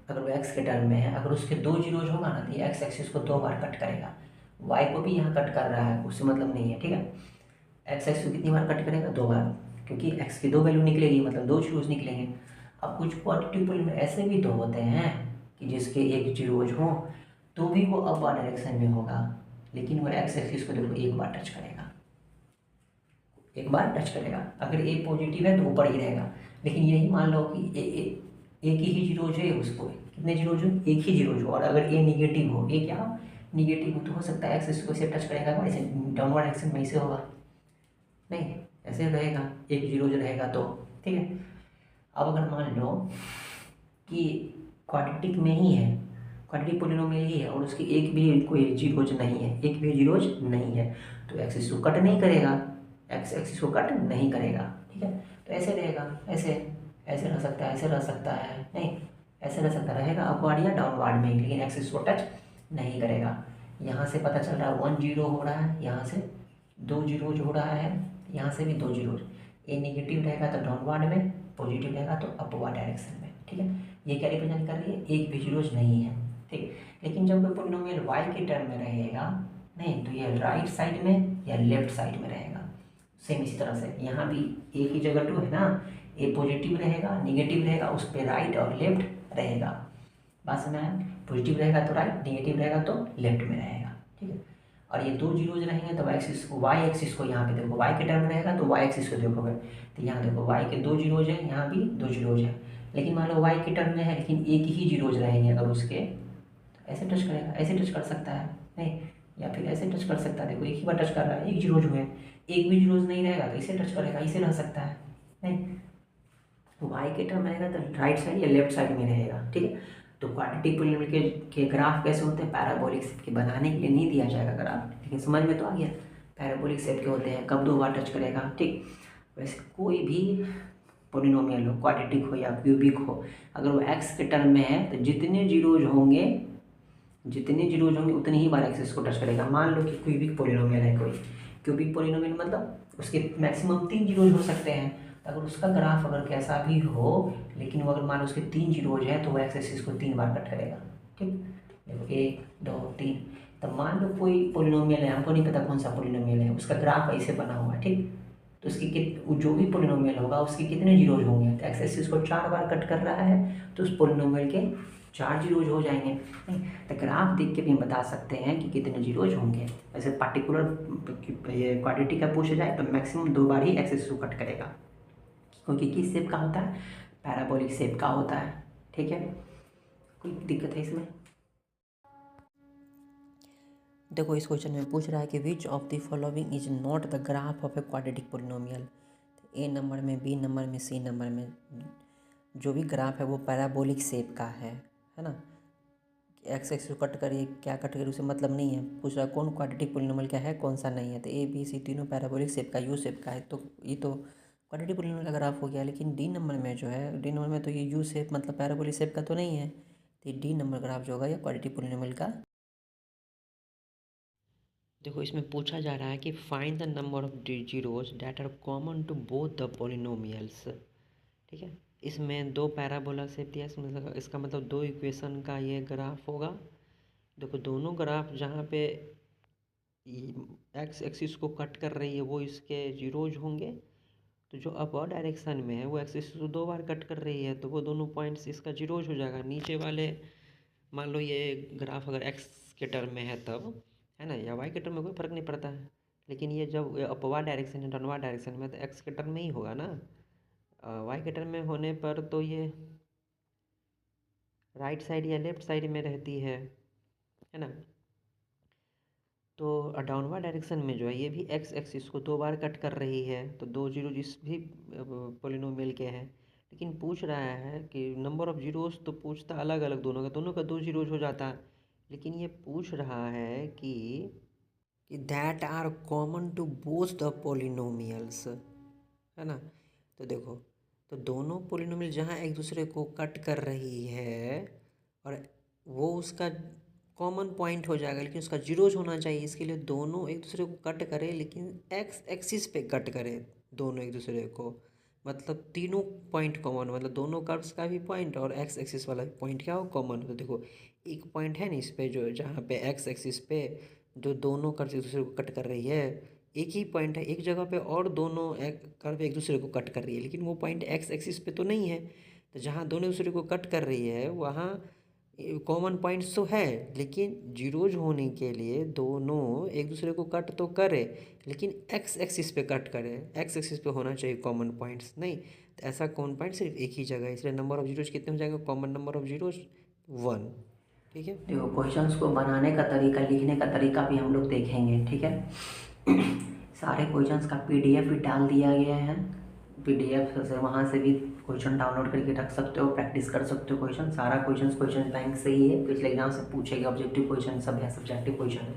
Speaker 1: अगर वो एक्स के टर्म में है, अगर उसके 2 जीरोज होगा ना तो ये एक्स एक्सिस को 2 बार कट करेगा, वाई को भी यहाँ कट कर रहा है, उससे मतलब नहीं है, ठीक है। एक्स एक्स को कितनी बार कट करेगा, 2 बार, क्योंकि एक्स की 2 वैल्यू निकलेगी, मतलब 2 जीरोज निकलेंगे। अब कुछ क्वाड्रेटिक पॉलिनोमियल ऐसे भी तो होते हैं कि जिसके 1 जीरोज हो तो भी वो अपवर्ड डायरेक्शन में होगा, लेकिन वो एक्स एक्सिस को देखो 1 बार टच करेगा, 1 बार टच करेगा। अगर ए पॉजिटिव है तो ऊपर ही रहेगा, लेकिन यही मान लो कि एक ही जीरोज है, उसको कितने जीरोज हो, एक ही जीरोज हो, और अगर ए निगेटिव हो, ए क्या निगेटिव हो, तो हो सकता है एक्स एक्सिस को इसे टच करेगा, ऐसे डाउनवर्ड डायरेक्शन में इसे होगा, नहीं ऐसे रहेगा, एक जीरोज रहेगा तो, ठीक है। अब अगर मान लो कि क्वाड्रेटिक में ही है, क्वाड्रेटिक पॉलिनोमियल ही है और उसकी एक भी कोई जीरोज नहीं है, एक भी जीरोज नहीं है, तो एक्सिस को कट नहीं करेगा, एक्स एक्सिस को कट नहीं करेगा, ठीक है। तो ऐसे रहेगा, ऐसे ऐसे रह सकता है, ऐसे रह सकता है, नहीं ऐसे रह सकता, रहेगा अपवर्ड या डाउनवर्ड में, लेकिन एक्सिस को टच नहीं करेगा। यहाँ से पता चल रहा है 1 जीरो हो रहा है, यहाँ से 2 जीरोज हो रहा है, यहाँ से भी 2 जीरोज। ए निगेटिव रहेगा तो डाउनवर्ड में, पॉजिटिव रहेगा तो अपवर्ड डायरेक्शन में, ठीक है। ये क्या रिप्रेजेंट कर रही है, एक भी जीरोज नहीं है, ठीक। लेकिन जब कोई पॉलिनोमियल वाई के टर्म में रहेगा, नहीं तो ये राइट साइड में या लेफ्ट साइड में रहेगा, सेम इसी तरह से यहाँ भी एक ही जगह 2 है ना, ए पॉजिटिव रहेगा, निगेटिव रहेगा, उस पर राइट और लेफ्ट रहेगा, बात समझ आया। पॉजिटिव रहेगा तो राइट, निगेटिव रहेगा तो लेफ्ट में रहेगा, ठीक है। और ये 2 जीरोज रहेंगे तो वाई एक्सिस को यहाँ पे देखो, वाई के टर्म रहेगा तो वाई एक्सिस को देखोगे, तो यहाँ देखो वाई के 2 जीरोज है, यहाँ भी 2 जीरोज है, लेकिन मान लो वाई के टर्म में है लेकिन एक ही जीरोज रहेंगे, अगर उसके तो ऐसे टच करेगा, ऐसे टच कर सकता है, नहीं या फिर ऐसे टच कर सकता है, देखो एक ही बार टच कर रहा है, एक जीरोज हुए, एक भी जीरोज नहीं रहेगा तो इसे टच करेगा, इसे रह सकता है, नहीं वाई के टर्म रहेगा तो राइट साइड या लेफ्ट साइड में रहेगा, ठीक है। तो क्वाड्रेटिक पॉलिनोमियल के ग्राफ कैसे होते हैं, पैराबोलिक शेप के, बनाने के लिए नहीं दिया जाएगा ग्राफ, लेकिन समझ में तो आ गया, पैराबोलिक शेप के होते हैं, कब 2 बार टच करेगा, ठीक। वैसे कोई भी पॉलिनोमियल हो, क्वाड्रेटिक हो या क्यूबिक हो, अगर वो एक्स के टर्म में है तो जितने जीरोज होंगे, उतनी ही बार एक्सिस को टच करेगा। मान लो कि क्यूबिक पॉलिनोमियल है कोई, क्यूबिक पॉलिनोमियल मतलब उसके मैक्सिमम 3 जीरोज हो सकते हैं, तो अगर उसका ग्राफ अगर कैसा भी हो, लेकिन वो अगर मान लो उसके 3 जीरोज है तो वो एक्स एक्सिस को 3 बार कट करेगा, ठीक। देखो 1 2 3, तब मान लो कोई पॉलिनोमियल है, हमको नहीं पता कौन सा पॉलिनोमियल है, उसका ग्राफ ऐसे बना हुआ है, ठीक। तो उसकी जो भी पॉलिनोमियल होगा उसके कितने जीरोज होंगे, तो एक्स एक्सिस को 4 बार कट कर रहा है तो उस पॉलिनोमियल के 4 जीरोज हो जाएंगे, नहीं। तो ग्राफ देख के भी हम बता सकते हैं कि कितने जीरोज होंगे। वैसे पार्टिकुलर ये क्वाड्रेटिक का पूछा जाए तो मैक्सिमम 2 बार ही एक्स एक्सिस को कट करेगा, क्योंकि किस शेप का होता है, पैराबोलिक शेप का होता है, ठीक है। कोई दिक्कत है इसमें। देखो इस क्वेश्चन में पूछ रहा है कि which of the following is not the graph of a quadratic polynomial. A number में, बी नंबर में, सी नंबर में जो भी ग्राफ है वो पैराबोलिक शेप का है ना। एक्स एक्सिस को कट करिए, क्या कट करिए उसे मतलब नहीं है, पूछ रहा है कौन क्वाड्रेटिक पॉलिनोमियल क्या है, कौन सा नहीं है। तो ए बी सी तीनों पैराबोलिक शेप का, यू शेप का है, तो ये तो क्वाड्रेटिक पॉलिनोमियल का ग्राफ हो गया। लेकिन डी नंबर में जो है, डी नंबर में तो ये यू शेप मतलब पैराबोलिक शेप का तो नहीं है, तो डी नंबर ग्राफ जो होगा ये क्वाड्रेटिक पॉलिनोमियल का। देखो इसमें पूछा जा रहा है कि find the number of zeros that are common to both the polynomials, ठीक है। इसमें 2 पैराबोला शेप दिया, इसका मतलब 2 इक्वेशन का ये ग्राफ होगा। देखो दोनों ग्राफ जहाँ पे
Speaker 2: एक्स एक्सिस को कट कर रही है वो इसके जीरोज होंगे। तो जो अपवर्ड डायरेक्शन में है वो एक्स एक्सिस को 2 बार कट कर रही है, तो वो दोनों पॉइंट्स इसका जीरोज हो जाएगा। नीचे वाले मान लो ये ग्राफ अगर एक्स के टर्म में है तब, है ना, या वाई के टर्म में कोई फ़र्क नहीं पड़ता है, लेकिन ये जब अपवर्ड डायरेक्शन है डाउनवर्ड डायरेक्शन में तो एक्स के टर्म में ही होगा ना। वाई के टर्म में होने पर तो ये राइट साइड या लेफ्ट साइड में रहती है ना। तो डाउनवर्ड डायरेक्शन में जो है ये भी एक्स एक्सिस को 2 बार कट कर रही है, तो 2 जीरो जिस भी पॉलिनोमियल के हैं, लेकिन पूछ रहा है कि नंबर ऑफ जीरोस, तो पूछता अलग अलग दोनों का 2 जीरोज हो जाता, लेकिन ये पूछ रहा है कि that are common to both the polynomials, है ना। तो देखो, तो दोनों पॉलिनोमियल जहाँ एक दूसरे को कट कर रही है और वो उसका कॉमन पॉइंट हो जाएगा, लेकिन उसका जीरोज होना चाहिए। इसके लिए दोनों एक दूसरे को कट करें, लेकिन एक्स एक्सिस पे कट करें दोनों एक दूसरे को, मतलब तीनों पॉइंट कॉमन, मतलब दोनों कर्व्स का भी पॉइंट और एक्स एक्सिस वाला भी पॉइंट क्या हो, कॉमन। तो देखो एक पॉइंट है ना इस पे, जो जहाँ पे एक्स एक्सिस पे जो दोनों कर्व एक दूसरे को कट कर रही है, एक ही पॉइंट है एक जगह पे और दोनों कर्व एक दूसरे को कट कर रही है, लेकिन वो पॉइंट एक्स एक्सिस पे तो नहीं है। तो जहाँ दोनों दूसरे को कट कर रही है वहाँ कॉमन पॉइंट्स तो है, लेकिन जीरोज होने के लिए दोनों एक दूसरे को कट तो करे, लेकिन एक्स एक्सिस पे कट करे। एक्स एक्सिस पे होना चाहिए कॉमन पॉइंट्स, नहीं तो ऐसा कॉमन पॉइंट सिर्फ एक ही जगह है, इसलिए नंबर ऑफ जीरोज कितने हो जाएंगे, कॉमन नंबर ऑफ जीरोज 1। ठीक है,
Speaker 1: देखो क्वेश्चंस को बनाने का तरीका, लिखने का तरीका भी हम लोग देखेंगे, ठीक है। सारे क्वेश्चंस का पीडीएफ भी डाल दिया गया है, पीडीएफ से वहाँ से भी क्वेश्चन डाउनलोड करके रख सकते हो, प्रैक्टिस कर सकते हो। सारा क्वेश्चन बैंक से ही है, पिछले एग्जाम से पूछेगा, ऑब्जेक्टिव क्वेश्चन सब है, सब्जेक्टिव क्वेश्चन है।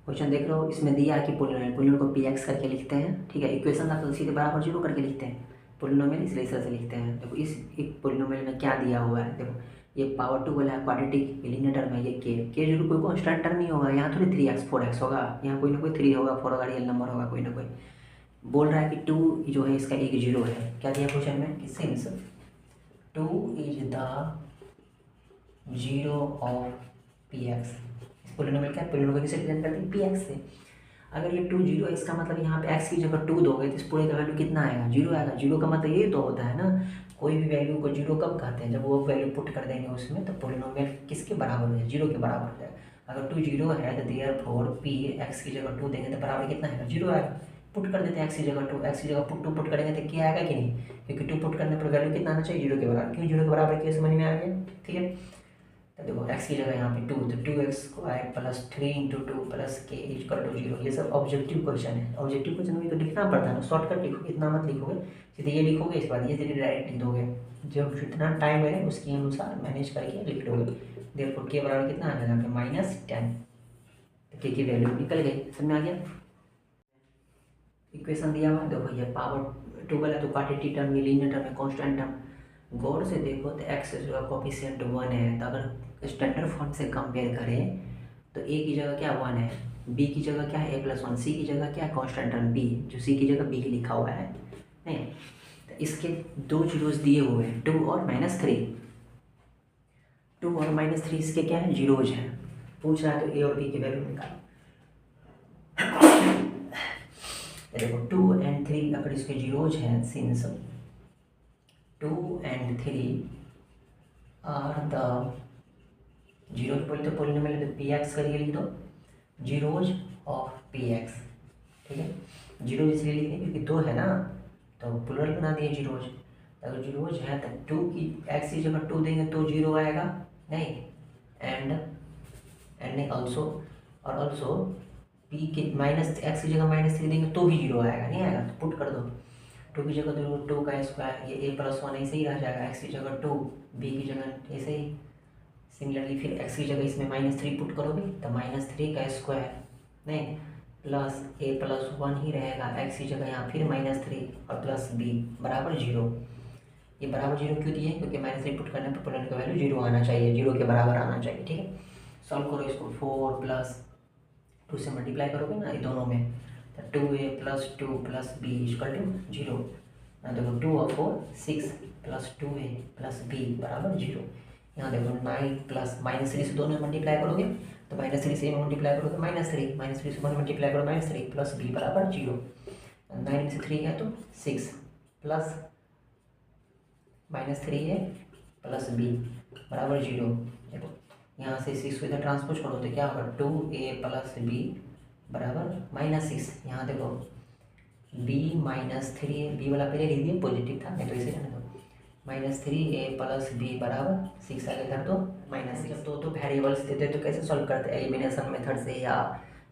Speaker 1: क्वेश्चन देख रहे हो, इसमें दिया है कि पोलिनोमियल को पी एक्स करके लिखते हैं, ठीक है। इक्वेशन आप तो सीधे बराबर जीरो करके लिखते हैं, पोलिनोमियल इसलिए इस तरह से लिखते हैं। देखो इस एक पोलिनोमियल में क्या दिया हुआ है, देखो ये पावर 2 वाला है, क्वाड्रेटिक लीनियर टर्म है, ये के जरूर कोई कांस्टेंट टर्म नहीं होगा, यहाँ थोड़ी 3x 4x होगा, यहाँ कोई ना कोई 3 होगा, 4 होगा, रियल नंबर होगा कोई ना कोई। बोल रहा है कि 2 जो है इसका एक जीरो है, क्या दिया क्वेश्चन में कि since 2 is the zero of P x. Polynomial क्या है, पोलिनोमियल किसे रिप्रेजेंट करते हैं, पी एक्स से। अगर ये 2 जीरो है, इसका मतलब यहाँ पे एक्स की जगह 2 दोगे तो इस पूरे का वैल्यू कितना आएगा, जीरो आएगा। जीरो का मतलब ये तो होता है ना, कोई भी वैल्यू को जीरो कब कहते हैं, जब वो वैल्यू पुट कर देंगे उसमें, तो पोलिनोमियल किसके बराबर हो जाए, जीरो के बराबर हो जाएगा। अगर 2 जीरो है तो देयरफॉर पी एक्स की जगह 2 देंगे तो बराबर कितना आएगा, जीरो आएगा। पुट कर देते हैं एक्स की जगह 2, एक्स की जगह पुट करेंगे तो क्या आएगा कि नहीं, क्योंकि 2 पुट करने पर वैल्यू कितना आना चाहिए, जीरो के बराबर। क्यों जीरो के बराबर किया, समझ में आ गया, ठीक है। तो देखो एक्स की जगह यहाँ पे 2, तो 2x² प्लस 3 इंटू 2 प्लस के इक्वल टू 0। ये सब ऑब्जेक्टिव क्वेश्चन है, ऑब्जेक्टिव क्वेश्चन में तो लिखना पड़ता है ना, शॉर्टकट लिखोगे, इतना मत लिखोगे, सीधे ये लिखोगे, इसके बाद ये सीधे डायरेक्ट लिख दोगे, जब जितना टाइम है उसके अनुसार मैनेज करके लिख दोगे। देयरफॉर के बराबर कितना आ जाएगा यहाँ पे -10, तो के की वैल्यू निकल गई, समझ में आ गया। इक्वेशन दिया हुआ है, देखो ये पावर 2 वाला तो क्वाड्रेटिक टर्म, ये लीनियर टर्म है, कांस्टेंट टर्म। गौर से देखो तो एक्स का कोफिशिएंट 1 है, तो अगर स्टैंडर्ड फॉर्म से कंपेयर करें तो ए की जगह क्या 1 है, बी की जगह क्या है a+1, सी की जगह क्या है कांस्टेंट टर्म b, जो सी की जगह b ही लिखा हुआ है, नहीं। तो इसके 2 जीरोस दिए हुए हैं, 2 और -3, 2 और -3 इसके क्या है, जीरोज हैं। पूछ रहा है तो ए और बी की वैल्यू निकालो। देखो 2 और 3 अगर इसके जीरोज हैं, सिंस 2 और 3 आर द जीरोज बोले तो पोलिनोमियल तो पी एक्स करके लिख दो, जीरोज ऑफ पी एक्स, ठीक है। जीरोज इसलिए लिखने क्योंकि 2 है ना, तो प्लुरल बना दिए जीरोज। अगर जीरोज है तो 2 की एक्स की जगह 2 देंगे तो जीरो आएगा, नहीं, एंड नहीं ऑल्सो, और ऑल्सो पी के -x की जगह -3 देंगे तो भी जीरो आएगा, नहीं आएगा तो पुट कर दो। 2 की जगह तो 2 का स्क्वायर, ये a+1 ऐसे ही रह जाएगा, x की जगह 2, b की जगह ऐसे ही। सिमिलरली फिर x की जगह इसमें -3 पुट करोगे तो -3 का स्क्वायर, नहीं, प्लस a+1 ही रहेगा, x की जगह यहाँ फिर -3 और प्लस b बराबर 0। ये बराबर 0 क्यों दिए, क्योंकि -3 पुट करने पर पोलेंट का वैल्यू 0 आना चाहिए, 0 के बराबर आना चाहिए, ठीक है। सॉल्व करो इसको, 4 + 2 से मल्टीप्लाई करोगे ना ये दोनों में, तो 2a + 2 + b = 0। देखो 2 और 4 6 + 2a + b = 0। यहाँ देखो 9 + -3 से दोनों में मल्टीप्लाई करोगे तो -3 से मल्टीप्लाई करो तो -3, -3 से 1 मल्टीप्लाई करो -3 प्लस b बराबर 0। 9 में से 3 है तो 6 प्लस -3 है प्लस b बराबर 0। देखो यहाँ से 6 को इधर ट्रांसपोज करो तो क्या होगा 2a प्लस b बराबर -6। यहाँ देखो b -3 b वाला पहले लिख दिए पॉजिटिव था, नहीं तो इसे रहने दो। -3a प्लस b बराबर 6 आगे इधर तो -6। जब दो वेरिएबल्स देते तो कैसे सॉल्व करते हैं, एलिमिनेशन मेथड से या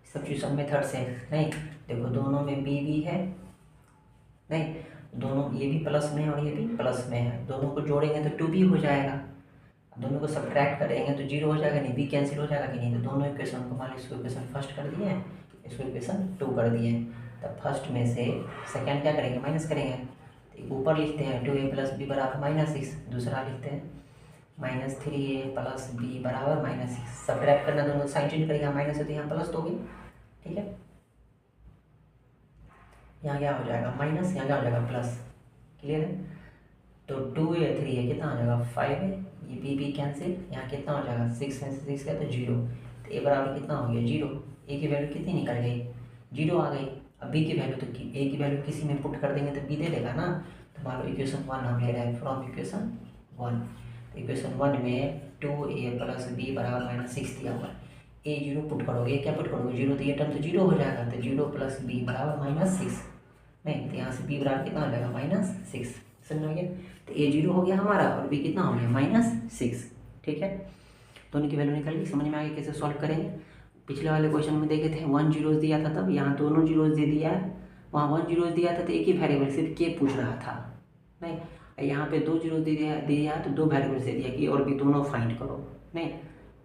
Speaker 1: सब्स्टिट्यूशन मेथड से? नहीं, देखो दोनों में b भी है, नहीं दोनों ये भी प्लस में है और ये भी प्लस में है, दोनों को जोड़ेंगे तो 2b हो जाएगा, दोनों को सब्ट्रैक्ट करेंगे तो 0 हो जाएगा, नहीं b कैंसिल हो जाएगा कि नहीं। तो दोनों इक्वेशन को मान लो, इसको इक्वेशन फर्स्ट कर दिए हैं, इसको इक्वेशन 2 कर दिए हैं। तब फर्स्ट में से सेकेंड क्या करेंगे, माइनस करेंगे। तो ऊपर लिखते हैं 2a प्लस b बराबर -6, दूसरा लिखते हैं -3a प्लस b बराबर -6। सब्ट्रैक्ट करना, दोनों साइन चेंज करेगा, माइनस है तो यहाँ प्लस दोगे, ठीक है। यहाँ क्या हो जाएगा माइनस, यहाँ क्या हो जाएगा प्लस, क्लियर है। तो 2a 3a कितना हो जाएगा 5a, ये b कैंसिल, यहाँ कितना हो जाएगा 6 में से 6 गया तो 0। तो a बराबर कितना हो गया 0, a की वैल्यू कितनी निकल गई 0 आ गई। अब b की वैल्यू तो a की वैल्यू किसी में पुट कर देंगे तो b दे देगा ना। तो मान लो इक्वेशन 1 हम ले रहे हैं फ्रॉम इक्वेशन 1। तो इक्वेशन 1 में 2a प्लस b बराबर -6 दिया हुआ है, a 0 पुट करोगे, क्या पुट करोगे 0, तो ये टर्म तो 0 हो जाएगा, तो 0 प्लस b बराबर -6। नहीं, तो यहाँ से b बराबर कितना हो जाएगा -6, समझ में आ गया। तो a 0 हो गया हमारा और b कितना हो गया -6, ठीक है। दोनों की वैल्यू निकल गई, समझ में आ गया कैसे सॉल्व करेंगे। पिछले वाले क्वेश्चन में देखे थे 1 जीरोस दिया था, तब यहाँ दोनों जीरोस दे दिया है, वहाँ 1 जीरोस दिया था तो एक ही वेरिएबल सिर्फ के पूछ रहा था, नहीं यहाँ पे 2 जीरोस दे दिया है तो 2 वेरिएबल्स दे दिया कि और भी दोनों फाइंड करो। नहीं,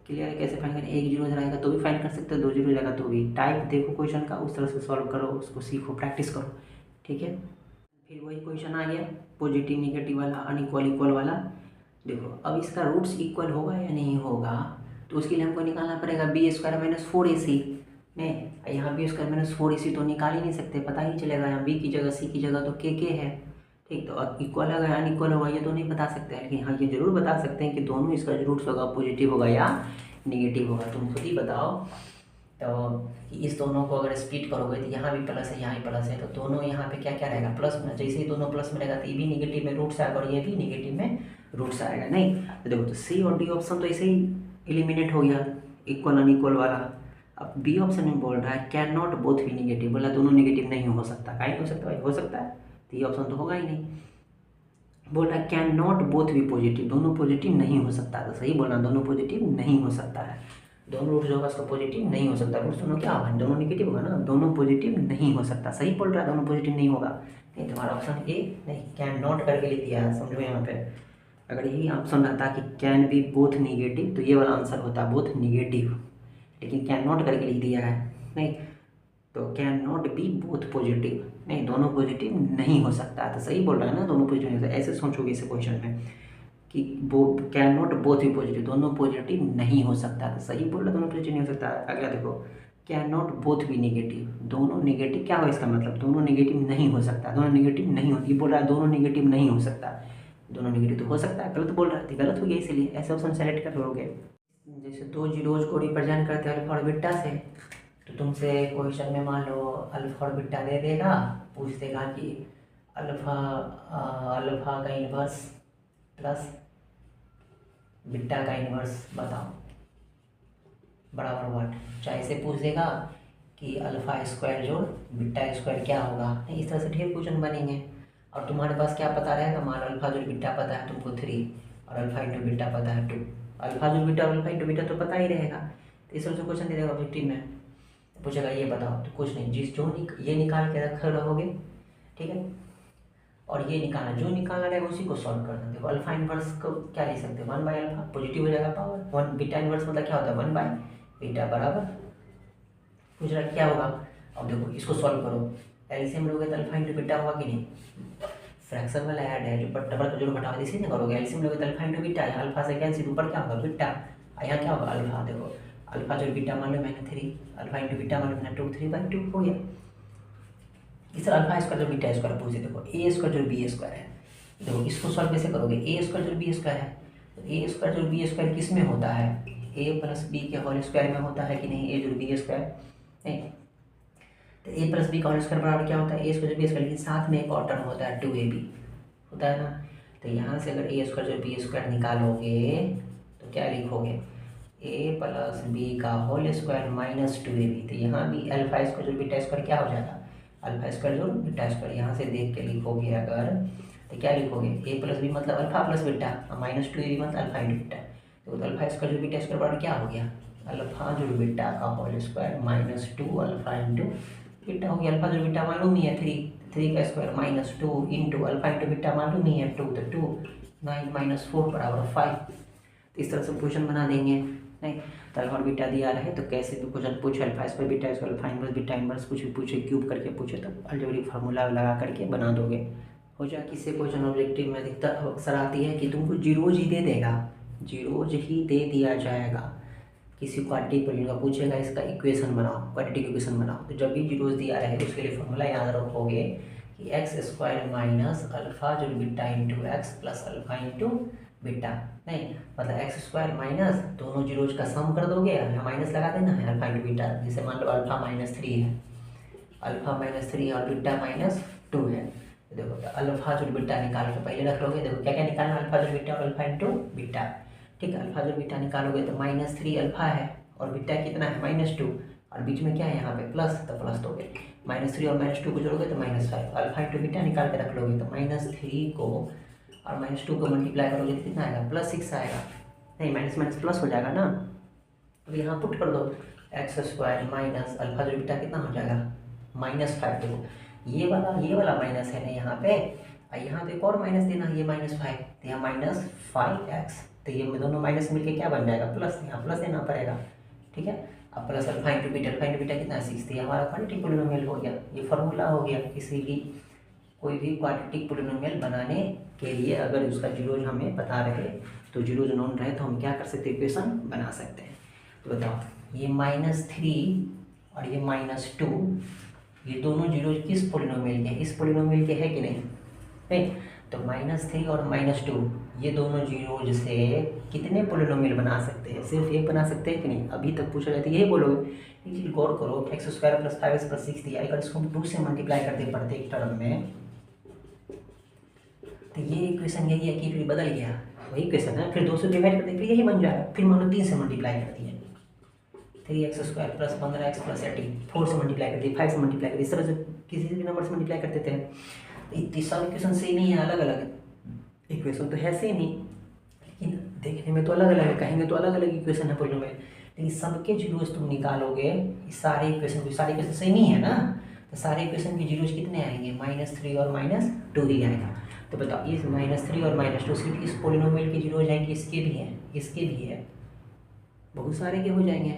Speaker 1: क्लियर है कैसे फाइंड करें, 1 जीरो रहेगा तो भी फाइंड कर सकते हो, 2 जीरो रहेगा तो भी। टाइप देखो क्वेश्चन का, उस तरह से सॉल्व करो, उसको सीखो, प्रैक्टिस करो, ठीक है। फिर वही क्वेश्चन आ गया पॉजिटिव निगेटिव वाला, अनइक्वल इक्वल वाला। देखो अब इसका रूट्स इक्वल होगा या नहीं होगा, तो उसके लिए हमको निकालना पड़ेगा b² - 4ac। नहीं, यहाँ b² - 4ac तो निकाल ही नहीं सकते, पता ही चलेगा यहाँ b की जगह c की जगह तो k है, ठीक। तो अब इक्वल होगा या अनइक्वल होगा ये तो नहीं बता सकते हैं, लेकिन हाँ ये जरूर बता सकते हैं कि दोनों इसका जो रूट्स होगा पॉजिटिव होगा या निगेटिव होगा। तुम खुद ही बताओ। तो इस दोनों को अगर स्प्लिट करोगे तो यहाँ भी प्लस है, यहाँ भी प्लस है, तो दोनों यहाँ पे क्या क्या रहेगा प्लस में। जैसे ही दोनों प्लस में रहेगा तो ये भी निगेटिव में रूट्स आएगा और ये भी निगेटिव में रूट्स आएगा। नहीं तो देखो, तो सी और डी ऑप्शन तो ऐसे ही एलिमिनेट हो गया, इक्वल अनइक्वल वाला। अब बी ऑप्शन में बोल रहा है कैन नॉट बोथ भी निगेटिव, बोला दोनों निगेटिव नहीं हो सकता। काहे हो सकता है, हो सकता है, तो ये ऑप्शन तो होगा ही नहीं। बोल रहा है कैन नॉट बोथ भी पॉजिटिव, दोनों पॉजिटिव नहीं हो सकता, तो सही बोलना, दोनों पॉजिटिव नहीं हो सकता है। दोनों रूट जो होगा उसका पॉजिटिव नहीं हो सकता, रूट दोनों क्या होगा, दोनों निगेटिव होगा ना, दोनों पॉजिटिव नहीं हो सकता। सही बोल रहा है, दोनों पॉजिटिव नहीं होगा। नहीं, तुम्हारा ऑप्शन ए नहीं, कैन नॉट करके लिख दिया है, समझो यहाँ पे। अगर यही ऑप्शन रहता कि कैन बी बोथ निगेटिव तो ये वाला आंसर होता बोथ निगेटिव, लेकिन कैन नॉट करके लिख दिया है। नहीं, तो can not be both positive, नहीं दोनों पॉजिटिव नहीं हो सकता। तो सही बोल रहा है ना, दोनों पॉजिटिव नहीं हो सकता। ऐसे सोचोगे इस क्वेश्चन में कि कैन नॉट बोथ भी पॉजिटिव, दोनों पॉजिटिव नहीं हो सकता। तो सही बोल रहा है, दोनों पॉजिटिव नहीं हो सकता। अगला देखो, कैन नॉट बोथ भी निगेटिव, दोनों निगेटिव क्या हो इसका मतलब, दोनों निगेटिव नहीं हो सकता, दोनों निगेटिव नहीं हो, ये बोल रहा है दोनों निगेटिव नहीं हो सकता, दोनों निगेटिव तो हो सकता है। गलत बोल रहा है, गलत हो गया, इसलिए ऐसे ऑप्शन सेलेक्ट कर लोगे। जैसे 2 जीरोज को रिप्रेजेंट करते हैं अल्फा और बीटा से, तो तुमसे क्वेश्चन में मान लो अल्फा और बीटा दे देगा, पूछ देगा कि अल्फा का इन्वर्स प्लस बीटा का इन्वर्स बताओ बराबर व्हाट। चाहे इसे पूछ देगा कि अल्फा स्क्वायर जोड़ बीटा स्क्वायर क्या होगा। इस तरह से ढेर क्वेश्चन बनेंगे और तुम्हारे पास क्या पता रहेगा, मान लो अल्फा जोड़ बीटा पता है तुमको 3 और अल्फा इंटू बीटा पता है 2। अल्फा जोड़ बीटा और अल्फा इंटू बीटा तो पता ही रहेगा। तो इस तरह से क्वेश्चन दे देगा ऑब्जेक्टिव में, पूछेगा ये बताओ, तो कुछ नहीं, जिस जो ये निकाल के रखे रहोगे, ठीक है, और ये निकालना, जो निकालना रहेगा उसी को सॉल्व करना। देखो अल्फा इन्वर्स को क्या लिख सकते हैं, 1/अल्फा, पॉजिटिव हो जाएगा पावर 1। बीटा इन्वर्स मतलब क्या होता है 1/बीटा बराबर, पूछ रहा क्या होगा। अब देखो इसको सॉल्व करो, एलसीएम लोगे तो अल्फा इंटू बीटा होगा कि नहीं, फ्रैक्शन वाला ऐड है, जो डबल का जोड़ घटाओ इसी नहीं करोगे। एलसीएम लोगे तो अल्फा इंटू बीटा, अल्फा से कैंसिल, ऊपर क्या होगा बीटा, यहाँ क्या होगा अल्फा। देखो अल्फा जो बीटा मान लो मैंने 3, अल्फा इंटू बीटा मान लो मैंने 2, 3/2 हो गया। इस तरह अल्फा स्क्वायर जो बीटा स्क्वायर पूछे, देखो ए स्क्वायर जो बी स्क्वायर है, देखो इसको सॉल्व कैसे करोगे, ए स्क्वायर जो बी स्क्वायर है, तो ए स्क्वायर जो बी स्क्वायर किस में होता है, ए प्लस बी के होल स्क्वायर में होता है कि नहीं, ए जोड़ बी स्क्वायर, नहीं तो ए प्लस बी का होल स्क्वायर बराबर क्या होता है, ए स्क्वायर बी स्क्वायर, लेकिन साथ में एक और टर्म होता है 2ab होता है ना। तो यहाँ से अगर ए स्क्वायर जो बी स्क्वायर निकालोगे तो क्या लिखोगे, ए प्लस बी का होल स्क्वायर माइनस 2ab। तो यहाँ भी अल्फा स्क्वायर जो बीटा स्क्वायर क्या हो जाएगा, अल्फा स्क्वायर जो बीटा स्क्वायर। यहाँ से देख के लिखोगे अगर तो क्या लिखोगे, ए प्लस बी मतलब alpha plus beta, minus 2ab मतलब अल्फा इंटू बीटा। तो अल्फा स्क्वायर जो बीटा स्क्वायर बराबर क्या हो गया, अल्फा जो बीटा का whole square minus 2 alpha into beta हो गया। अल्फा जो बीटा मालूम ही है 3 का square minus 2 into alpha into beta मालूम ही है 2, तो 2 9 माइनस 4 बराबर 5। तो इस तरह से क्वेश्चन बना देंगे, नहीं तो अल्फा और बीटा दिया रहे तो कैसे भी क्वेश्चन पूछे, alpha square beta square alpha inverse beta inverse कुछ भी पूछे, क्यूब करके पूछे तो अलजेब्रिक फार्मूला लगा करके बना दोगे, हो जाए। किससे क्वेश्चन ऑब्जेक्टिव में अधिकतर अक्सर आती है कि तुमको जीरोज ही दे देगा, जीरोज ही दे दिया जाएगा। किसी क्वाड्रेटिक पॉलिनोमियल का पूछेगा इसका इक्वेशन बनाओ, क्वाड्रेटिक इक्वेशन बनाओ, तो जब भी जीरोज दिया रहे तो उसके लिए फॉर्मूला याद रखोगे कि एक्स स्क्वायर माइनस अल्फा जो beta into x plus alpha into beta, नहीं मतलब एक्स स्क्वायर माइनस दोनों जीरोज का सम कर दोगे, यहाँ माइनस लगा देना है अल्फा इंटू बीटा। जैसे मान लो अल्फा माइनस 3 है, अल्फा माइनस 3 और बीटा माइनस 2 है, देखो तो अल्फा जो बीटा निकाल के पहले रख लोगे, देखो क्या क्या निकालना, अल्फा जो बीटा और अल्फा इंटू बीटा, ठीक है। अल्फा जो बीटा निकालोगे तो माइनस 3 अल्फा है और बीटा कितना है माइनस 2, और बीच में क्या है यहाँ पे प्लस, तो प्लस दोगे, माइनस 3 और माइनस 2 को जोड़ोगे तो माइनस 5, अल्फा इंटू बीटा निकाल के रख लोगे तो माइनस 3 को और माइनस 2 को मल्टीप्लाई करोगे तो कितना आएगा, प्लस 6 आएगा, नहीं माइनस माइनस प्लस हो जाएगा ना। अब यहाँ पुट कर दो एक्स स्क्वायर माइनस अल्फा जो बीटा कितना हो जाएगा माइनस 5। देखो ये वाला माइनस है ना यहाँ पे, और यहाँ पे एक और माइनस देना, ये माइनस 5, तो यहाँ माइनस 5x, तो ये दोनों माइनस मिलके क्या बन जाएगा प्लस, यहाँ प्लस देना पड़ेगा, ठीक है। अब प्लस अल्फा इंटू बीटा कितना है 6, तो ये हमारा क्वाड्रेटिक पॉलिनोमियल हो गया, ये फॉर्मूला हो गया। किसी भी कोई भी क्वाड्रेटिक पॉलिनोमियल बनाने के लिए अगर उसका जीरोज हमें पता रहे तो जीरोज नोन रहे तो हम क्या कर सकते हैं, इक्वेशन बना सकते हैं। तो बताओ ये -3 और ये -2 ये दोनों जीरोज किस पॉलिनोमियल के, इस पॉलिनोमियल के है कि नहीं, नहीं तो -3 और -2 ये दोनों जीरोज से कितने पॉलिनोमियल बना सकते हैं, सिर्फ एक बना सकते हैं कि नहीं। अभी तक पूछा जाता है यही बोलोगे, लेकिन गौर करो x square plus 5x plus 6 दिया, अगर इसको 2 से मल्टीप्लाई करते प्रत्येक टर्म में तो ये इक्वेशन यही है कि फिर बदल गया, वही इक्वेशन है, फिर 2 से डिवाइड करते फिर यही बन जाएगा। फिर मान लो 3 से मल्टीप्लाई कर दिए 3x square plus 15x plus 18, 4 से मल्टीप्लाई कर दिए, 5 से मल्टीप्लाई कर दिए, इस तरह से किसी भी नंबर से मल्टीप्लाई करते थे। तो सब इक्वेशन सेम ही है, अलग अलग इक्वेशन तो है सेम ही, लेकिन देखने में तो अलग अलग है, कहेंगे तो अलग अलग इक्वेशन है पॉलिनोमियल, लेकिन सबके जीरोज तुम निकालोगे सारे इक्वेशन सेम ही है ना, तो सारे इक्वेशन के जीरोज कितने आएंगे -3 और -2 ही आएगा। तो बताओ इस -3 और -2 सिर्फ इस पॉलिनोमियल के जीरोज हैं कि इसके भी हैं, इसके भी है, बहुत सारे के हो जाएंगे,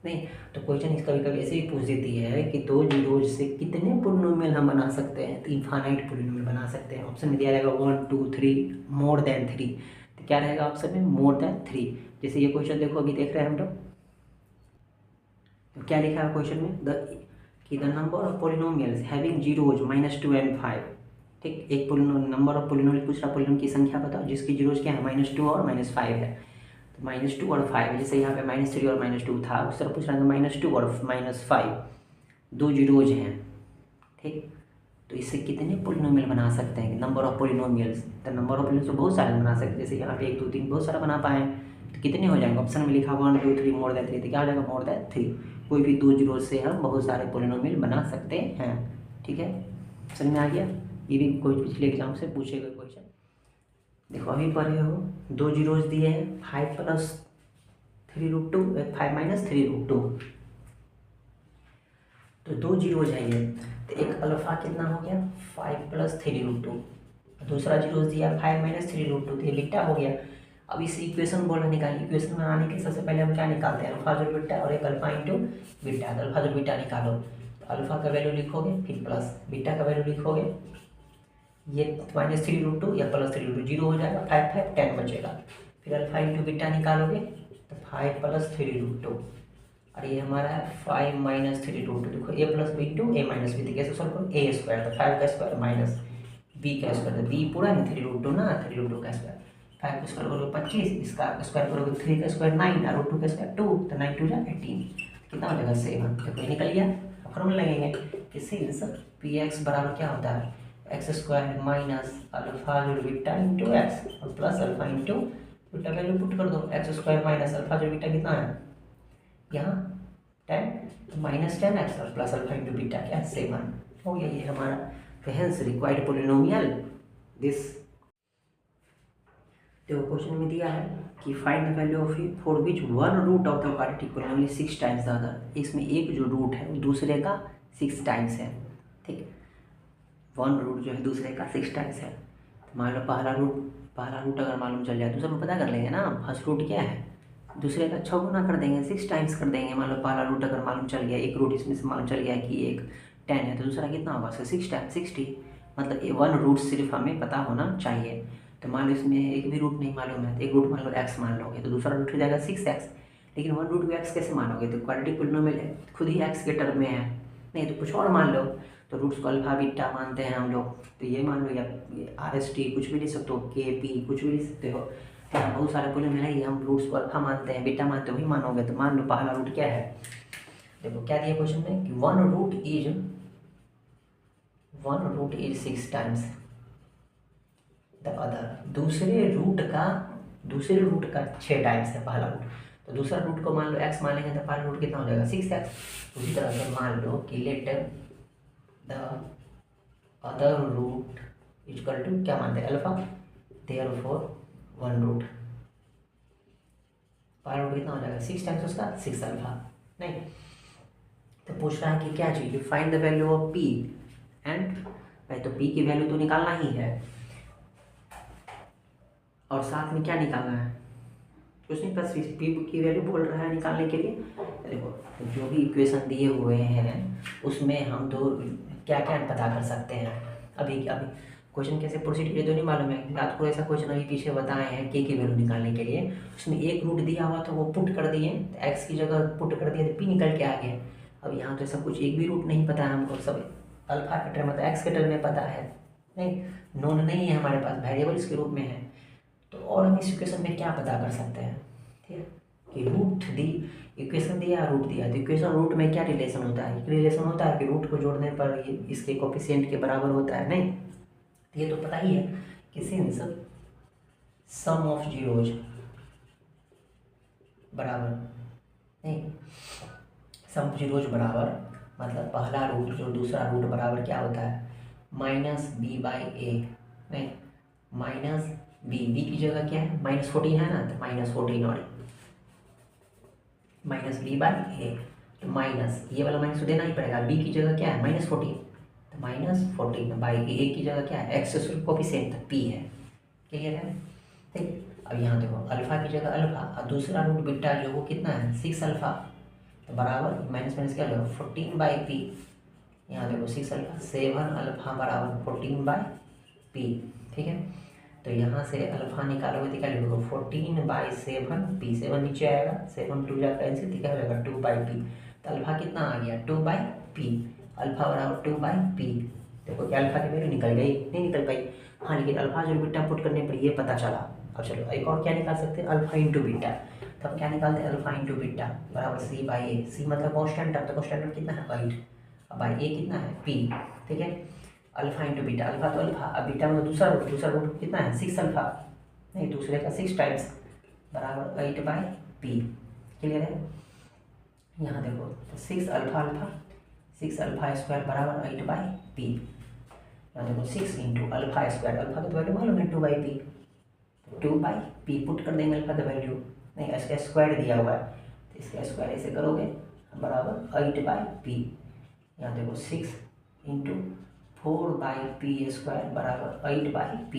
Speaker 1: नहीं तो क्वेश्चन इस कभी कभी ऐसे ही पूछ देती है कि 2 जीरोज से कितने पॉलिनोमियल हम बना सकते हैं, तो इनफाइनाइट पॉलिनोमियल बना सकते हैं। ऑप्शन में दिया रहेगा 1 2 3 मोर देन 3, तो क्या रहेगा ऑप्शन में मोर देन 3। जैसे ये क्वेश्चन देखो अभी देख रहे हैं हम लोग, तो क्या लिखा है क्वेश्चन में the number of polynomials having zeros -2 and 5, ठीक एक नंबर ऑफ पॉलिनोमियल पूछ रहा, पॉलिनोमियल की संख्या बताओ जिसकी जीरोज क्या है -2 और -5 है, तो -2 और 5, जैसे यहाँ पे -3 और -2 था उस तरह पूछ रहा था -2 और -5 दो जीरोज हैं, ठीक तो इससे कितने पॉलिनोमियल बना सकते हैं, नंबर ऑफ पॉलिनोमियल्स, तो नंबर ऑफ पॉलिनोमियल्स तो बहुत सारे बना सकते हैं, जैसे यहाँ पे 1 2 3 बहुत सारा बना पाए, तो कितने हो जाएंगे, ऑप्शन में लिखा 1 2 3 मोर देन 3, तो क्या हो जाएगा मोर देन 3। कोई भी 2 जीरो से हम बहुत सारे पॉलिनोमियल बना सकते हैं, ठीक है समझ में आ गया। ये भी कोई पिछले एग्जाम से पूछे गए क्वेश्चन, देखो अभी पढ़े हो 2 जीरोज दिए हैं 5 + 3√2 5 - 3√2, तो 2 जीरोज है ये, तो एक अल्फा कितना हो गया 5 + 3√2, दूसरा जीरोज दिया 5 - 3√2, तो ये बीटा हो गया। अब इसे इक्वेशन बोल रहे निकालिए, इक्वेशन बनाने के सबसे पहले हम क्या निकालते हैं अल्फा जो बीटा और एक अल्फा इंटू बीटा, तो अल्फा जो बीटा निकालो, तो अल्फा का वैल्यू लिखोगे फिर प्लस बीटा का वैल्यू लिखोगे, ये -3√2 या +3√2 जीरो हो जाएगा, 5 5 10 बचेगा, फिर अल्फा इंटू बीटा निकालोगे तो 5 + 3√2, और ये हमारा है 5 - 3√2, देखो a + b into a - b, तो कैसे सॉल्व करो a² तो 5 का स्क्वायर माइनस b का स्क्वायर, तो b पूरा नहीं 3√2 ना 3√2 का स्क्वायर, 5 का स्क्वायर करोगे 25, इसका स्क्वायर करोगे 3 का स्क्वायर 9 और रूट 2 का स्क्वायर 2, तो 9 2 जा 18, कितना हो जाएगा 7। देखो ये निकल गया। फॉर्मूला लगेंगे कि सिंस पी एक्स बराबर क्या होता है एक्स स्क्वायर माइनस अल्फा जो बीटा इंटू एक्स और plus alpha into beta, value put कर दो। एक्स स्क्वायर माइनस अल्फा जो बीटा कितना है यहाँ 10, तो माइनस 10x और प्लस अल्फा इंटू बीटा क्या 7 हो गया ये हमारा। तो हेंस रिक्वायर्ड पोलिनोमियल दिस। देखो क्वेश्चन में दिया है कि find the value of for which one root of the quadratic polynomial 6 times the other. इसमें एक जो रूट है वो दूसरे का 6 टाइम्स है, ठीक। वन रूट जो है दूसरे का 6 टाइम्स है। तो मान लो पहला रूट अगर मालूम चल जाए दूसरा रूट पता कर लेंगे ना। फर्स्ट रूट क्या है दूसरे का 6 गुना कर देंगे, 6 टाइम्स कर देंगे। मान लो पहला रूट अगर मालूम चल गया, एक रूट इसमें से मालूम चल गया कि एक 10 है, तो दूसरा कितना होगा उसका 6 टाइम्स 60। मतलब ये वन रूट सिर्फ हमें पता होना चाहिए। तो मान लो इसमें एक भी रूट नहीं मालूम है, तो एक रूट मान लो x मान लोगे तो दूसरा रूट हो जाएगा 6x। लेकिन वन रूट को x कैसे मानोगे, तो क्वाड्रेटिक पोलिनोमियल खुद ही x के टर्म में है, नहीं तो कुछ और मान लो। तो रूट्स को अल्फा बीटा मानते हैं हम लोग, तो ये मान लो या RST कुछ भी ले सकते हो, KP कुछ भी ले सकते हो। यहाँ बहुत सारे पोलिनोमियल है, हम रूट्स को अल्फा मानते हैं बीटा मानते हैं, वही मानोगे। तो मान लो पहला रूट क्या है, देखो क्या दिया क्वेश्चन में कि one root is 6 times the other. दूसरे रूट का 6 टाइम्स है पहला रूट। तो दूसरा रूट को मान लो x मान लेंगे तो पहला रूट कितना हो जाएगा 6x। उसी तरह से मान लो कि let the other root equal to क्या मानते हैं अल्फा, देयरफॉर वन रूट, पहला रूट कितना हो जाएगा 6 टाइम्स उसका 6 अल्फा, नहीं। तो पूछ रहा है कि क्या चीज़, find the value of p and भाई, तो p की वैल्यू तो निकालना ही है और साथ में क्या निकालना है कुछ नहीं, बस p की वैल्यू बोल रहा है निकालने के लिए। देखो जो भी इक्वेशन दिए हुए हैं उसमें हम तो क्या क्या पता कर सकते हैं। अभी क्वेश्चन कैसे प्रोसीड किए तो नहीं मालूम है, आपको ऐसा क्वेश्चन अभी पीछे बताए हैं k की वैल्यू निकालने के लिए। उसमें एक रूट दिया हुआ तो वो पुट कर दिए, तो x की जगह पुट कर दिए तो p निकल के आ गया। अब यहाँ तो ऐसा कुछ एक भी रूट नहीं पता है हमको, सब अल्फा के टर्म मतलब x के टर्म में पता है, नहीं नोन नहीं है हमारे पास, वेरिएबल्स के रूप में है। तो और हम इस इक्वेशन में क्या पता कर सकते हैं, ठीक है कि रूट दी इक्वेशन दिया रूट दिया, तो इक्वेशन रूट में क्या रिलेशन होता है, एक रिलेशन होता है कि रूट को जोड़ने पर ये इसके कोफिशिएंट के बराबर होता है, नहीं ये तो पता ही है कि सिंस सम ऑफ जीरोज बराबर, नहीं सम ऑफ जीरोज बराबर मतलब पहला रूट जो दूसरा रूट बराबर क्या होता है -b/a, नहीं माइनस बी की जगह क्या है -14 है ना, तो -14 और -b/a, तो माइनस ये वाला माइनस तो देना ही पड़ेगा। b की जगह क्या है -14, तो -14/a की जगह क्या है एक्स कोफिशिएंट p है, क्लियर है, ठीक। अब यहाँ देखो अल्फा की जगह अल्फा और दूसरा रूट बीटा जो वो कितना है 6 अल्फा, तो बराबर माइनस क्या होगा 14/p। यहाँ देखो 6 अल्फा 7 अल्फा बराबर 14/p, ठीक है। तो यहाँ से अल्फा निकालोगे तो क्या लिखोगे 14/7p, 7 नीचे आएगा 7 2 जा कैंसिल, तो क्या हो जाएगा 2/p। तो अल्फा कितना आ गया 2/p, अल्फा बराबर 2/p। देखो क्या अल्फा की वैल्यू निकल गई, नहीं निकल पाई, हाँ लेकिन अल्फा जो बीटा पुट करने पर ये पता चला। अब चलो एक और क्या निकाल सकते हैं अल्फा इंटू बीटा, तब क्या निकालते हैं अल्फा इंटू बीटा बराबर c/a, c मतलब कॉन्स्टेंट है, तो कॉन्स्टेंट कितना है 8, अब बाई a कितना है p, ठीक है। अल्फा इंटू बीटा, अल्फा तो अल्फा, अब बीटा में दूसरा रूट कितना है 6 अल्फा, नहीं दूसरे का 6 टाइम्स बराबर 8/p, क्लियर है। यहाँ देखो तो 6 अल्फा स्क्वायर बराबर 8/p। यहाँ देखो 6 इंटू अल्फा स्क्वायर, अल्फा का तो वैल्यू मालूम है 2/p, 2/p पुट कर देंगे अल्फा का वैल्यू, नहीं इसका स्क्वायर दिया हुआ है तो इसका स्क्वायर ऐसे करोगे बराबर 8/p। यहाँ देखो 6 इंटू 4/p स्क्वायर बराबर 8/p,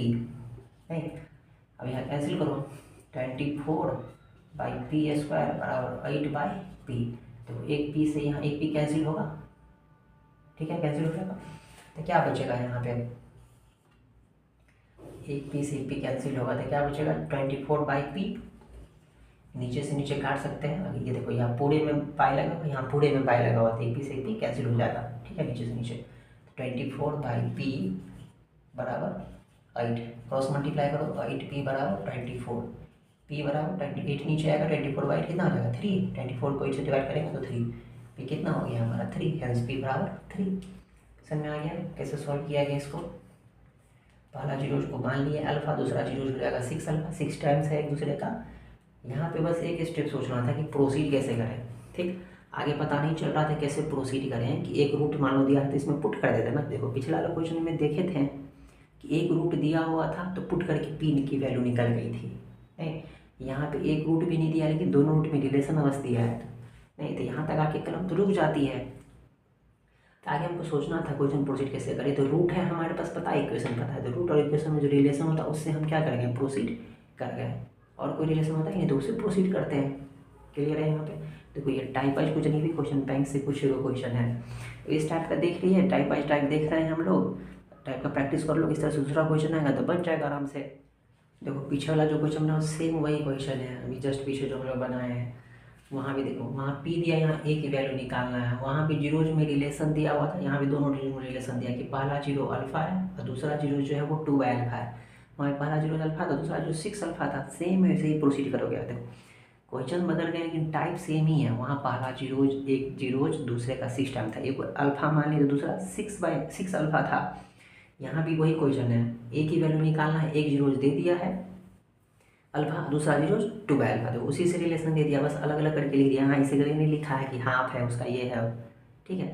Speaker 1: नहीं अब यहाँ कैंसिल करो 24/p स्क्वायर बराबर 8/p। तो एक p से यहाँ एक p कैंसिल होगा, ठीक है कैंसिल हो जाएगा, तो क्या बचेगा यहाँ पे एक p से एक p कैंसिल होगा तो क्या बचेगा 24/p, नीचे से नीचे काट सकते हैं। अगर ये देखो यहाँ पूरे में पाई लगा हुआ, यहाँ पूरे में पाई लगा हुआ, तो एक p से एक p कैंसिल हो जाएगा, ठीक है नीचे से नीचे 24/p बराबर 8, क्रॉस मल्टीप्लाई करो 8p बराबर 24, p बराबर 28 नीचे आएगा, 24/8 कितना हो जाएगा 3, 24 को 8 से डिवाइड करेंगे तो 3, p कितना हो गया हमारा 3, हेंस p बराबर 3। समझ में आ गया कैसे सॉल्व किया गया इसको। पहला जीरोज को मान लिया अल्फा, दूसरा जीरोज हो जाएगा 6 अल्फा, 6 टाइम्स है एक दूसरे का। यहाँ पे बस एक स्टेप सोचना था कि प्रोसीड कैसे करें, ठीक। आगे पता नहीं चल रहा था कैसे प्रोसीड करें कि एक रूट मान लो दिया है तो इसमें पुट कर देते ना। देखो पिछला वाला क्वेश्चन में देखे थे कि एक रूट दिया हुआ था तो पुट करके पी की वैल्यू निकल गई थी, नहीं। यहाँ पे एक रूट भी नहीं दिया लेकिन दोनों रूट में रिलेशन अवस्था दिया है, नहीं तो यहाँ तक आके कलम तो रुक जाती है। तो आगे हमको सोचना था क्वेश्चन प्रोसीड कैसे करें। तो रूट है हमारे पास पता है, इक्वेशन पता है, तो रूट और इक्वेशन में जो रिलेशन होता है उससे हम क्या करेंगे प्रोसीड कर गए, और कोई रिलेशन होता है नहीं तो उससे प्रोसीड करते हैं। क्लियर है यहाँ पे। देखो ये टाइप वाइज कुछ नहीं भी क्वेश्चन बैंक से कुछ क्वेश्चन है, तो इस टाइप का देख लीजिए, टाइप वाइज टाइप देख रहे हैं हम लोग, टाइप का प्रैक्टिस कर लो। इस तरह से दूसरा क्वेश्चन आएगा तो बन जाएगा आराम से। देखो पीछे वाला जो क्वेश्चन है सेम वही क्वेश्चन है, अभी जस्ट पीछे जो हम लोग बनाए हैं वहाँ भी देखो, वहाँ पी दिया, यहाँ ए की वैल्यू निकालना है। वहाँ भी जीरोज में रिलेशन दिया हुआ था, यहाँ भी दोनों में रिलेशन दिया कि पहला जीरो अल्फा है और दूसरा जीरो जो है वो 2/अल्फा है। वहाँ पहला जीरो अल्फा था, दूसरा जीरो 6 अल्फा था। सेम वैसे ही प्रोसीड करोगे। देखो क्वेश्चन बदल गए लेकिन टाइप सेम ही है। वहाँ पहला जीरोज एक जीरोज दूसरे का 6 टाइम था, एक अल्फा मान लिया तो दूसरा 6/6 अल्फा था। यहाँ भी वही क्वेश्चन है, ए की वैल्यू निकालना है, एक जीरोज दे दिया है अल्फा, दूसरा जीरो 2/अल्फा, तो उसी से रिलेशन दे दिया, बस अलग अलग करके लिख दिया। यहाँ इसे करके नहीं लिखा है कि हाफ है उसका ये है, ठीक है।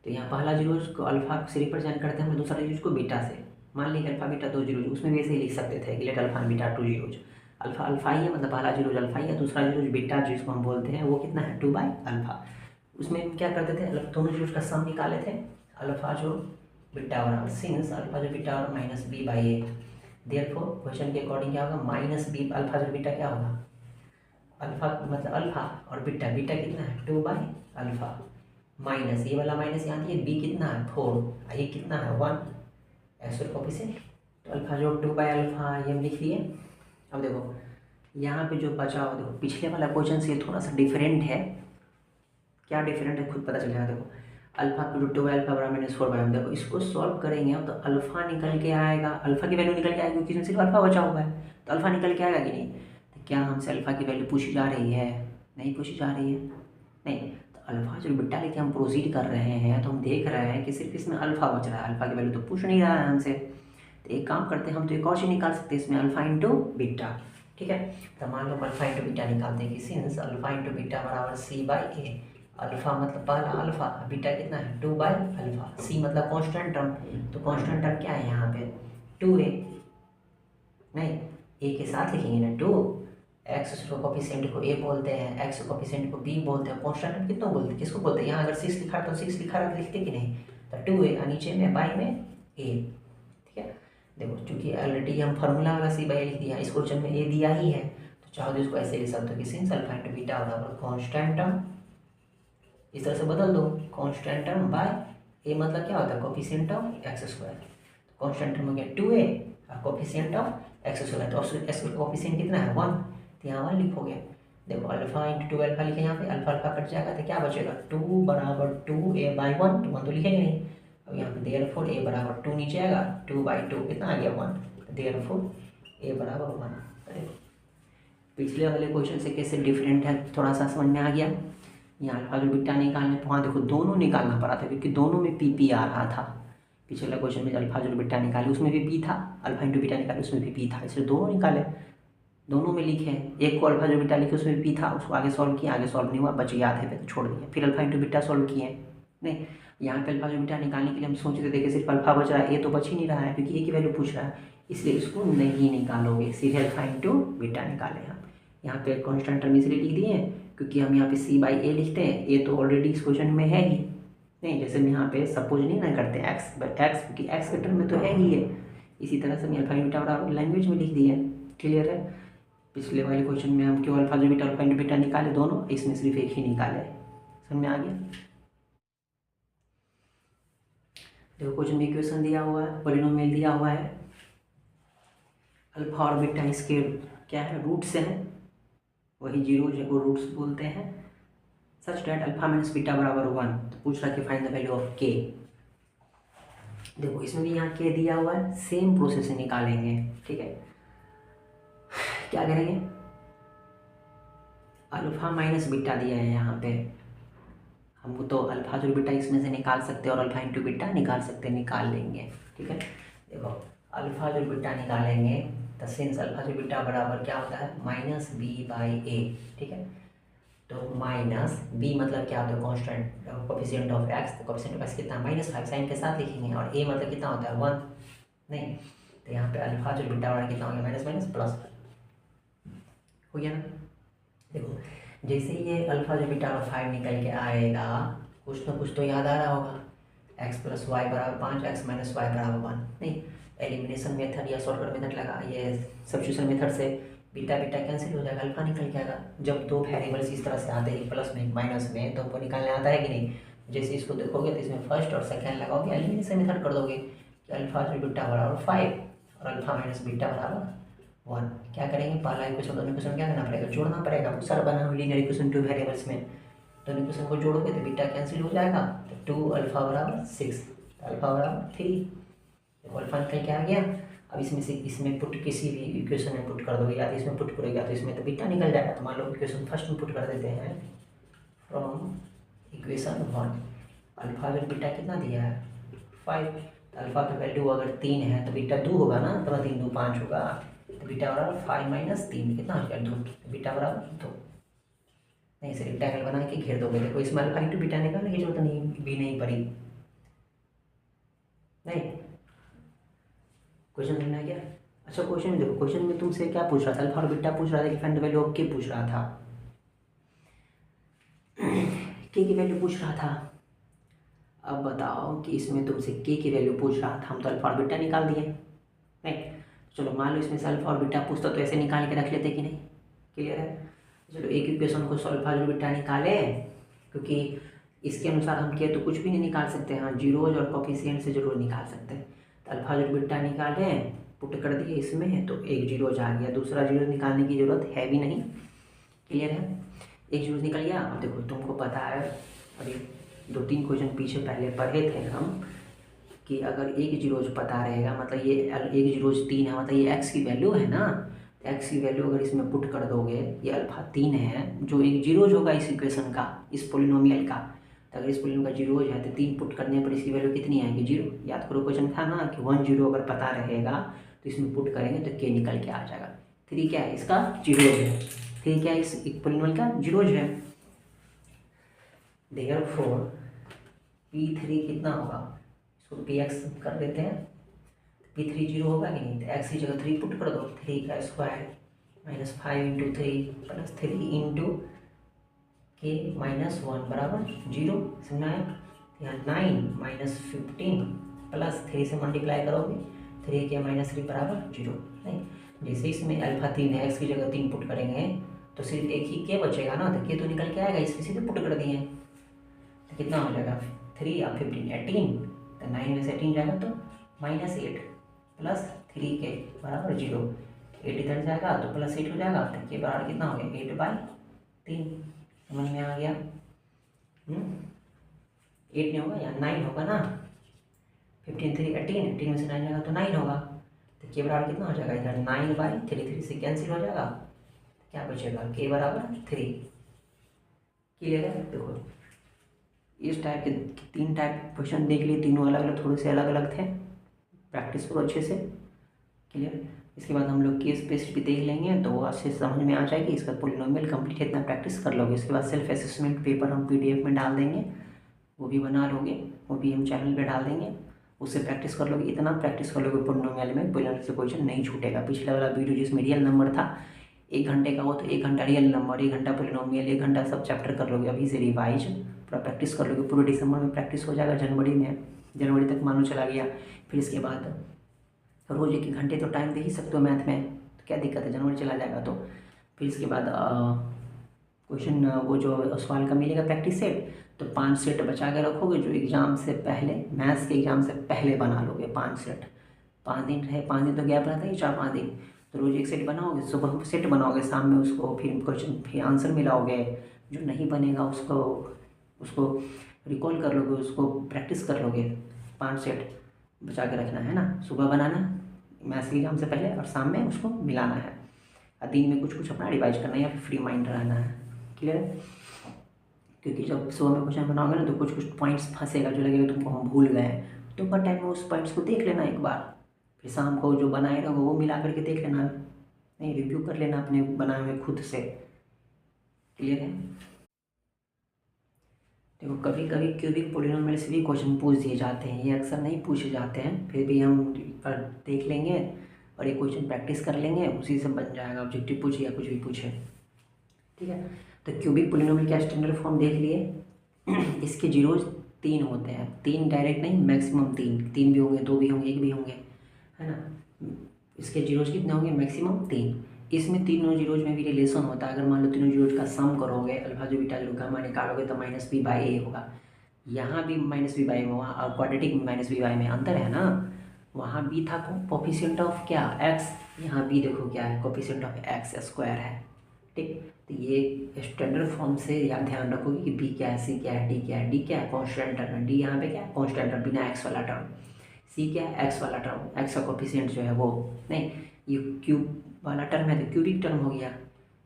Speaker 1: तो यहाँ पहला जीरो को अल्फा से रिप्रेजेंट करते हैं, दूसरा जीरो को बीटा से। मान लीजिए अल्फा बीटा 2 जीरो, उसमें भी ऐसे ही लिख सकते थे कि let alpha beta 2 zeros. Alpha alpha ही है, मतलब पहला जीरो अल्फा ही है, दूसरा जीरो बीटा जिसको हम बोलते हैं वो कितना है 2/अल्फा। उसमें क्या करते थे, दोनों जीरो का सम निकाले थे, अल्फा जो बीटा बराबर सिंस अल्फा जो बीटा बराबर माइनस b/a। देयरफॉर क्वेश्चन के अकॉर्डिंग क्या होगा, माइनस बी अल्फा जो बीटा क्या होगा, अल्फा मतलब अल्फा और बीटा, बीटा कितना है 2/अल्फा, माइनस ये वाला माइनस यहाँ दिए, बी कितना है 4, ये कितना है 1, एक्स कोफिशिएंट। तो अल्फा जो 2/अल्फा ये हम लिख लिए। अब देखो यहाँ पे जो बचा हो, देखो पिछले वाला क्वेश्चन से थोड़ा सा डिफरेंट है। क्या डिफरेंट है खुद पता चल जाएगा। देखो अल्फा पे जो 2/अल्फा बराबर -4/, देखो इसको सॉल्व करेंगे तो अल्फा निकल के आएगा, अल्फा की वैल्यू निकल के आएगी क्योंकि सिर्फ अल्फा बचा हुआ है, तो अल्फा निकल के आएगा कि नहीं। तो क्या हमसे अल्फा की वैल्यू पूछी जा रही है, नहीं पूछी जा रही है, नहीं। तो अल्फा जो बिट्टा लेके हम प्रोसीड कर रहे हैं तो हम देख रहे हैं कि सिर्फ इसमें अल्फा बच रहा है, अल्फा की वैल्यू तो पूछ नहीं रहा है हमसे। तो एक काम करते हैं हम, तो एक और चीज़ निकाल सकते हैं इसमें, अल्फा इंटू बीटा, ठीक है। तो मान लो अल्फा इंटू बीटा निकालते हैं कि सिंस अल्फा इंटू बीटा बराबर c/a। अल्फा मतलब पहला अल्फा, बीटा कितना है 2/अल्फा, सी मतलब कांस्टेंट टर्म, तो कांस्टेंट टर्म क्या है यहाँ पे 2a, नहीं ए के साथ लिखेंगे ना 2, एक्स कोफिशिएंट को ए बोलते हैं, एक्स कोफिशिएंट को बी बोलते हैं, कांस्टेंट टर्म कितना बोलते हैं, किसको बोलते हैं। यहाँ अगर 6 लिखा है तो 6 लिखा है लिखते कि नहीं, तो 2a और नीचे में बाई में a, ठीक है। देखो चूंकि ऑलरेडी हम फार्मूला वाला c/a लिख दिया, इस क्वेश्चन में a दिया ही है, तो चाहो तो इसको ऐसे लिख सकते हो कि सिंस अल्फा इंटू बीटा बराबर कांस्टेंट टर्म, इस तरह से बदल दो, कांस्टेंट टर्म बाय ए मतलब क्या होता है कोफिशिएंट ऑफ एक्स स्क्वायर। तो कांस्टेंट टर्म हो गया 2a और कोफिशिएंट ऑफ एक्स स्क्वायर, तो एक्स कोफिशिएंट कितना है 1, तो यहाँ 1 लिखोगे। देखो अल्फा इंटू 2 अल्फा लिखे, यहाँ पे अल्फा अल्फा कट जाएगा तो क्या बचेगा 2 बराबर 2a/1, तो 1 तो लिखेंगे नहीं। अब यहाँ पे देयरफॉर a बराबर 2 नीचे आएगा, 2/2 कितना आ गया 1, तो देयरफॉर a बराबर 1। पिछले वाले क्वेश्चन से कैसे डिफरेंट है थोड़ा सा समझ में आ गया। यहाँ अल्फा जो बीटा निकालने तो वहाँ देखो दोनों निकालना पड़ा था क्योंकि दोनों में पी आ रहा था। पिछले क्वेश्चन में अल्फा जो बीटा निकाले उसमें भी पी था, अल्फा इंटू बीटा निकाले उसमें भी पी था, इसलिए दोनों निकाले, दोनों में लिखे। एक को अल्फा जो बीटा लिखे उसमें भी पी था, उसको आगे सॉल्व किया, आगे सॉल्व नहीं हुआ, बच गया आधे पे तो छोड़ दिया, फिर अल्फा इंटू बीटा सॉल्व किए। नहीं यहाँ पे अल्फा जो बीटा निकालने के लिए हम सोच रहे थे कि सिर्फ अल्फा बच रहा है, ए तो बच ही नहीं रहा है क्योंकि ए की वैल्यू पूछ रहा है, इसलिए इसको नहीं निकालोगे, सीधे अल्फा इंटू बीटा निकाले हम। यहाँ पे कॉन्स्टेंट टर्म इसलिए लिख दिए क्योंकि हम यहाँ पे c/a लिखते हैं, ए तो ऑलरेडी इस क्वेश्चन में है ही नहीं, जैसे हम यहाँ पे सपोज नहीं ना करते एक्स क्योंकि एक्स के टर्म में तो है ही है, इसी तरह से हम अल्फा इंटू बीटा लैंग्वेज में लिख दिए। क्लियर है। पिछले वाले क्वेश्चन में हम क्यों अल्फा जो बीटा अल्फा इंटू बीटा निकाले दोनों, इसमें सिर्फ एक ही निकाले। समझ में आ गया। देखो क्वेश्चन में इक्वेशन दिया हुआ है, पॉलिनोमियल दिया हुआ है, अल्फा और बीटा इसके क्या है रूट्स हैं, वही जीरो को रूट्स बोलते हैं, such that alpha minus beta बराबर 1। तो पूछ रहा कि फाइंड द वैल्यू ऑफ के। देखो इसमें भी यहाँ के दिया हुआ है, सेम प्रोसेस से निकालेंगे। ठीक है, क्या करेंगे, अल्फा माइनस बीटा दिया है यहाँ पे, हमको तो अल्फा जो बीटा इसमें से निकाल सकते हैं और अल्फा इंटू बीटा निकाल सकते हैं, निकाल लेंगे। ठीक है, देखो अल्फा जो बीटा निकालेंगे तो सिंस अल्फा जो बीटा बराबर क्या होता है, माइनस बी बाई ए। ठीक है, तो माइनस बी मतलब क्या होता है, कॉन्स्टेंट कोफिशिएंट ऑफ एक्स, तो कोफिशिएंट ऑफ एक्स कितना, -5 साइन के साथ लिखेंगे, और ए मतलब कितना होता है 1, नहीं तो यहाँ पे अल्फा जो बीटा वाला कितना हो गया, माइनस माइनस प्लस हो गया ना। देखो जैसे ही ये अल्फा जो बीटा वाला 5 निकल के आएगा, कुछ ना कुछ तो याद आ रहा होगा, x प्लस वाई बराबर 5, x माइनस वाई बराबर 1, नहीं एलिमिनेशन मेथड या शॉर्टकट मेथड लगा, ये सब्स्टिट्यूशन मेथड से बीटा बीटा कैंसिल हो जाएगा, अल्फा निकल के आएगा। जब दो वेरिएबल्स इस तरह से आते हैं प्लस में माइनस में, तो हमको निकालने आता है कि नहीं, जैसे इसको देखोगे तो इसमें फर्स्ट और सेकेंड लगाओगे, एलिमिनेशन मेथड कर दोगे कि अल्फा जो बीटा बराबर 5 और अल्फा माइनस बीटा बराबर 1, क्या करेंगे, पहला इक्वेशन दोनों इक्वेशन क्या करना पड़ेगा, जोड़ना पड़ेगा, बहुत सारा बना लीनियर इक्वेशन 2 वेरिएबल्स में, दोनों इक्वेशन को जोड़ोगे तो बीटा कैंसिल हो जाएगा, तो 2 अल्फा बराबर 6, अल्फा बराबर 3, देखो अल्फा निकल के आ गया। अब इसमें से इसमें पुट किसी भी इक्वेशन में पुट कर दोगे, या तो इसमें पुट करोगे या तो इसमें, तो बीटा निकल जाएगा। तो मान लो इक्वेशन फर्स्ट में पुट कर देते हैं, फ्रॉम इक्वेशन 1 अल्फा जो बीटा कितना दिया है 5, तो अल्फा का वैल्यू अगर 3 है तो बीटा 2 होगा ना, तो 3 2 5 होगा, तो बीटा बराबर 5 माइनस 3 कितना हो जाएगा 2, तो बीटा बराबर 2, नहीं सर रेक्टेंगल बना के घेर दोगे। देखो इसमें अल्फा इंटू बीटा निकालने की जरूरत नहीं भी नहीं पड़ी, नहीं क्वेश्चन समझ में आ गया। अच्छा क्वेश्चन में देखो, क्वेश्चन में तुमसे क्या पूछ रहा था, अल्फा और बीटा पूछ रहा था कि फाइंड द वैल्यू ऑफ के पूछ रहा था, के की वैल्यू पूछ रहा था। अब बताओ कि इसमें तुमसे के की वैल्यू पूछ रहा था, हम तो अल्फा और बीटा निकाल दिए, नहीं चलो मान लो इसमें से अल्फा और बीटा पूछता तो ऐसे निकाल के रख लेते कि नहीं, क्लियर है। चलो एक इक्वेशन को अल्फा और बीटा निकाले, क्योंकि इसके अनुसार हम किए तो कुछ भी नहीं निकाल सकते, हाँ जीरोज और कोफिशिएंट से जरूर निकाल सकते हैं। तो अल्फा जो बीटा निकाले, पुट कर दिए इसमें, तो एक जीरोज आ गया, दूसरा जीरो निकालने की जरूरत है भी नहीं, क्लियर है, एक जीरो निकल गया। अब देखो तुमको पता है, अभी 2-3 क्वेश्चन पीछे पहले पढ़े थे हम, कि अगर एक जीरोज पता रहेगा मतलब ये एक जीरोज 3 है, मतलब ये एक्स की वैल्यू है ना, तो एक्स की वैल्यू अगर इसमें पुट कर दोगे, ये अल्फा 3 है जो एक जीरोज होगा इस इक्वेशन का, इस पोलिनोमियल का, तो अगर इस पोलिनोमियल का जीरोज है तो 3 पुट करने पर इसकी वैल्यू कितनी आएगी 0। याद करो क्वेश्चन था ना कि 1 0 अगर पता रहेगा तो इसमें पुट करेंगे तो के निकल के आ जाएगा। 3 क्या है इसका जीरोज है, 3 क्या है इस पोलिनोमियल का जीरोज है। देयरफॉर P3 कितना होगा, इसको px कर देते हैं, P3 0 होगा कि नहीं, तो x की जगह 3 पुट कर दो, 3 का square minus 5 into 3 plus 3 into के माइनस 1 बराबर 0, समझना है। यहाँ 9 माइनस 15 प्लस 3 से मल्टीप्लाई करोगे, 3 के माइनस 3 बराबर 0, नहीं जैसे इसमें अल्फा 3 है, x की जगह 3 पुट करेंगे तो सिर्फ एक ही के बचेगा ना, तो के तो निकल के आएगा, इसके सीधे पुट कर दिए तो कितना हो जाएगा 3 और 15 18, तो 9 में से 18 जाएगा तो -8 प्लस 3 के बराबर 0, 8 इधर जाएगा तो प्लस 8 हो जाएगा, तो के बराबर कितना हो गया 8/3, समझ में आ गया। 8 नहीं होगा यहाँ 9 होगा ना, 15 3 18, 18 में से 9 जाएगा तो 9 होगा, तो के बराबर कितना हो जाएगा इधर 9/3, 3 से कैंसिल हो जाएगा, क्या बचेगा के बराबर 3, क्लियर है। देखो इस टाइप के 3 टाइप क्वेश्चन देख लिए, तीनों अलग अलग थोड़े से अलग अलग थे, प्रैक्टिस करो अच्छे से, क्लियर। इसके बाद हम लोग केस बेस्ड भी देख लेंगे तो वो अच्छे से समझ में आ जाएगी, इसका पोलिनोमियल कंप्लीट इतना प्रैक्टिस कर लोगे। इसके बाद सेल्फ असेसमेंट पेपर हम PDF में डाल देंगे, वो भी बना लोगे, वो भी हम चैनल पे डाल देंगे, उससे प्रैक्टिस कर लोगे। इतना प्रैक्टिस कर लोगे पोलिनोमियल में, पोलिनोमियल से क्वेश्चन नहीं छूटेगा। पिछला वाला वीडियो जिसमें रियल नंबर था 1 घंटे का, वो तो 1 घंटा रियल नंबर, 1 घंटा पोलिनोमियल, 1 घंटा सब चैप्टर कर लोगे। अभी से रिवाइज पूरा प्रैक्टिस कर लोगे, पूरे दिसंबर में प्रैक्टिस हो जाएगा, जनवरी तक मानो चला गया। फिर इसके बाद रोज़ 1 घंटे तो टाइम दे ही सकते हो मैथ में, तो क्या दिक्कत है, जनवरी चला जाएगा तो। फिर इसके बाद क्वेश्चन वो जो सवाल का मिलेगा प्रैक्टिस सेट, तो 5 सेट बचा के रखोगे जो एग्ज़ाम से पहले, मैथ्स के एग्ज़ाम से पहले बना लोगे 5 सेट। 5 दिन है, 5 दिन तो गैप रहता है 4-5 दिन, तो रोज़ 1 सेट बनाओगे, सुबह सेट बनाओगे, शाम में उसको फिर क्वेश्चन फिर आंसर मिलाओगे, जो नहीं बनेगा उसको रिकॉल कर लोगे, उसको प्रैक्टिस कर लोगे 5 सेट। बचा के रखना है ना, सुबह बनाना मैथ्स एग्जाम से पहले और शाम में उसको मिलाना है, और दिन में कुछ कुछ अपना रिवाइज करना है या फिर फ्री माइंड रहना है। क्लियर है? क्योंकि जब सुबह में क्वेश्चन बनाओगे ना तो कुछ कुछ पॉइंट्स फंसेगा जो लगेगा तुमको हम भूल गए हैं, तो पर टाइम में उस पॉइंट्स को देख लेना एक बार, फिर शाम को जो बनाए रहोगे वो मिला करके देख लेना, नहीं रिव्यू कर लेना अपने बनाए हुए खुद से। क्लियर है? देखो कभी कभी क्यूबिक पोलिनोमियल से भी क्वेश्चन पूछ दिए जाते हैं, ये अक्सर नहीं पूछे जाते हैं, फिर भी हम पर देख लेंगे और ये क्वेश्चन प्रैक्टिस कर लेंगे, उसी से बन जाएगा, ऑब्जेक्टिव पूछे या कुछ भी पूछे। ठीक है, तो क्यूबिक पोलिनोमियल का स्टैंडर्ड फॉर्म देख लिए। इसके जीरोज 3 होते हैं, 3 डायरेक्ट नहीं, मैक्सिमम 3 भी होंगे, 2 भी होंगे, 1 भी होंगे, है ना। इसके जीरोज कितने होंगे? मैक्सिमम 3। इसमें तीनों जीरोज में भी रिलेशन होता है, अगर मान लो तीनों जीरोज का सम करोगे, अल्फा जो बीटा जो गामा निकालोगे तो -b/a होगा। यहाँ भी -b/a में, वहाँ और क्वाड्रेटिक में -b/a में अंतर है ना, वहाँ b था कोफिशिएंट ऑफ क्या? x, यहाँ b देखो क्या है? कोफिशिएंट ऑफ x² है। ठीक, तो ये स्टैंडर्ड फॉर्म से याद ध्यान रखोगे कि b क्या है, c क्या है, d क्या है। d क्या है? कॉन्स्टेंट टर्म, d यहाँ पे क्या है? कॉन्स्टेंट टर्म बिना x वाला टर्म। c क्या है? x वाला टर्म, x का कोफिशिएंट जो है वो, नहीं ये क्यूब वाला टर्म है तो क्यूबिक टर्म हो गया,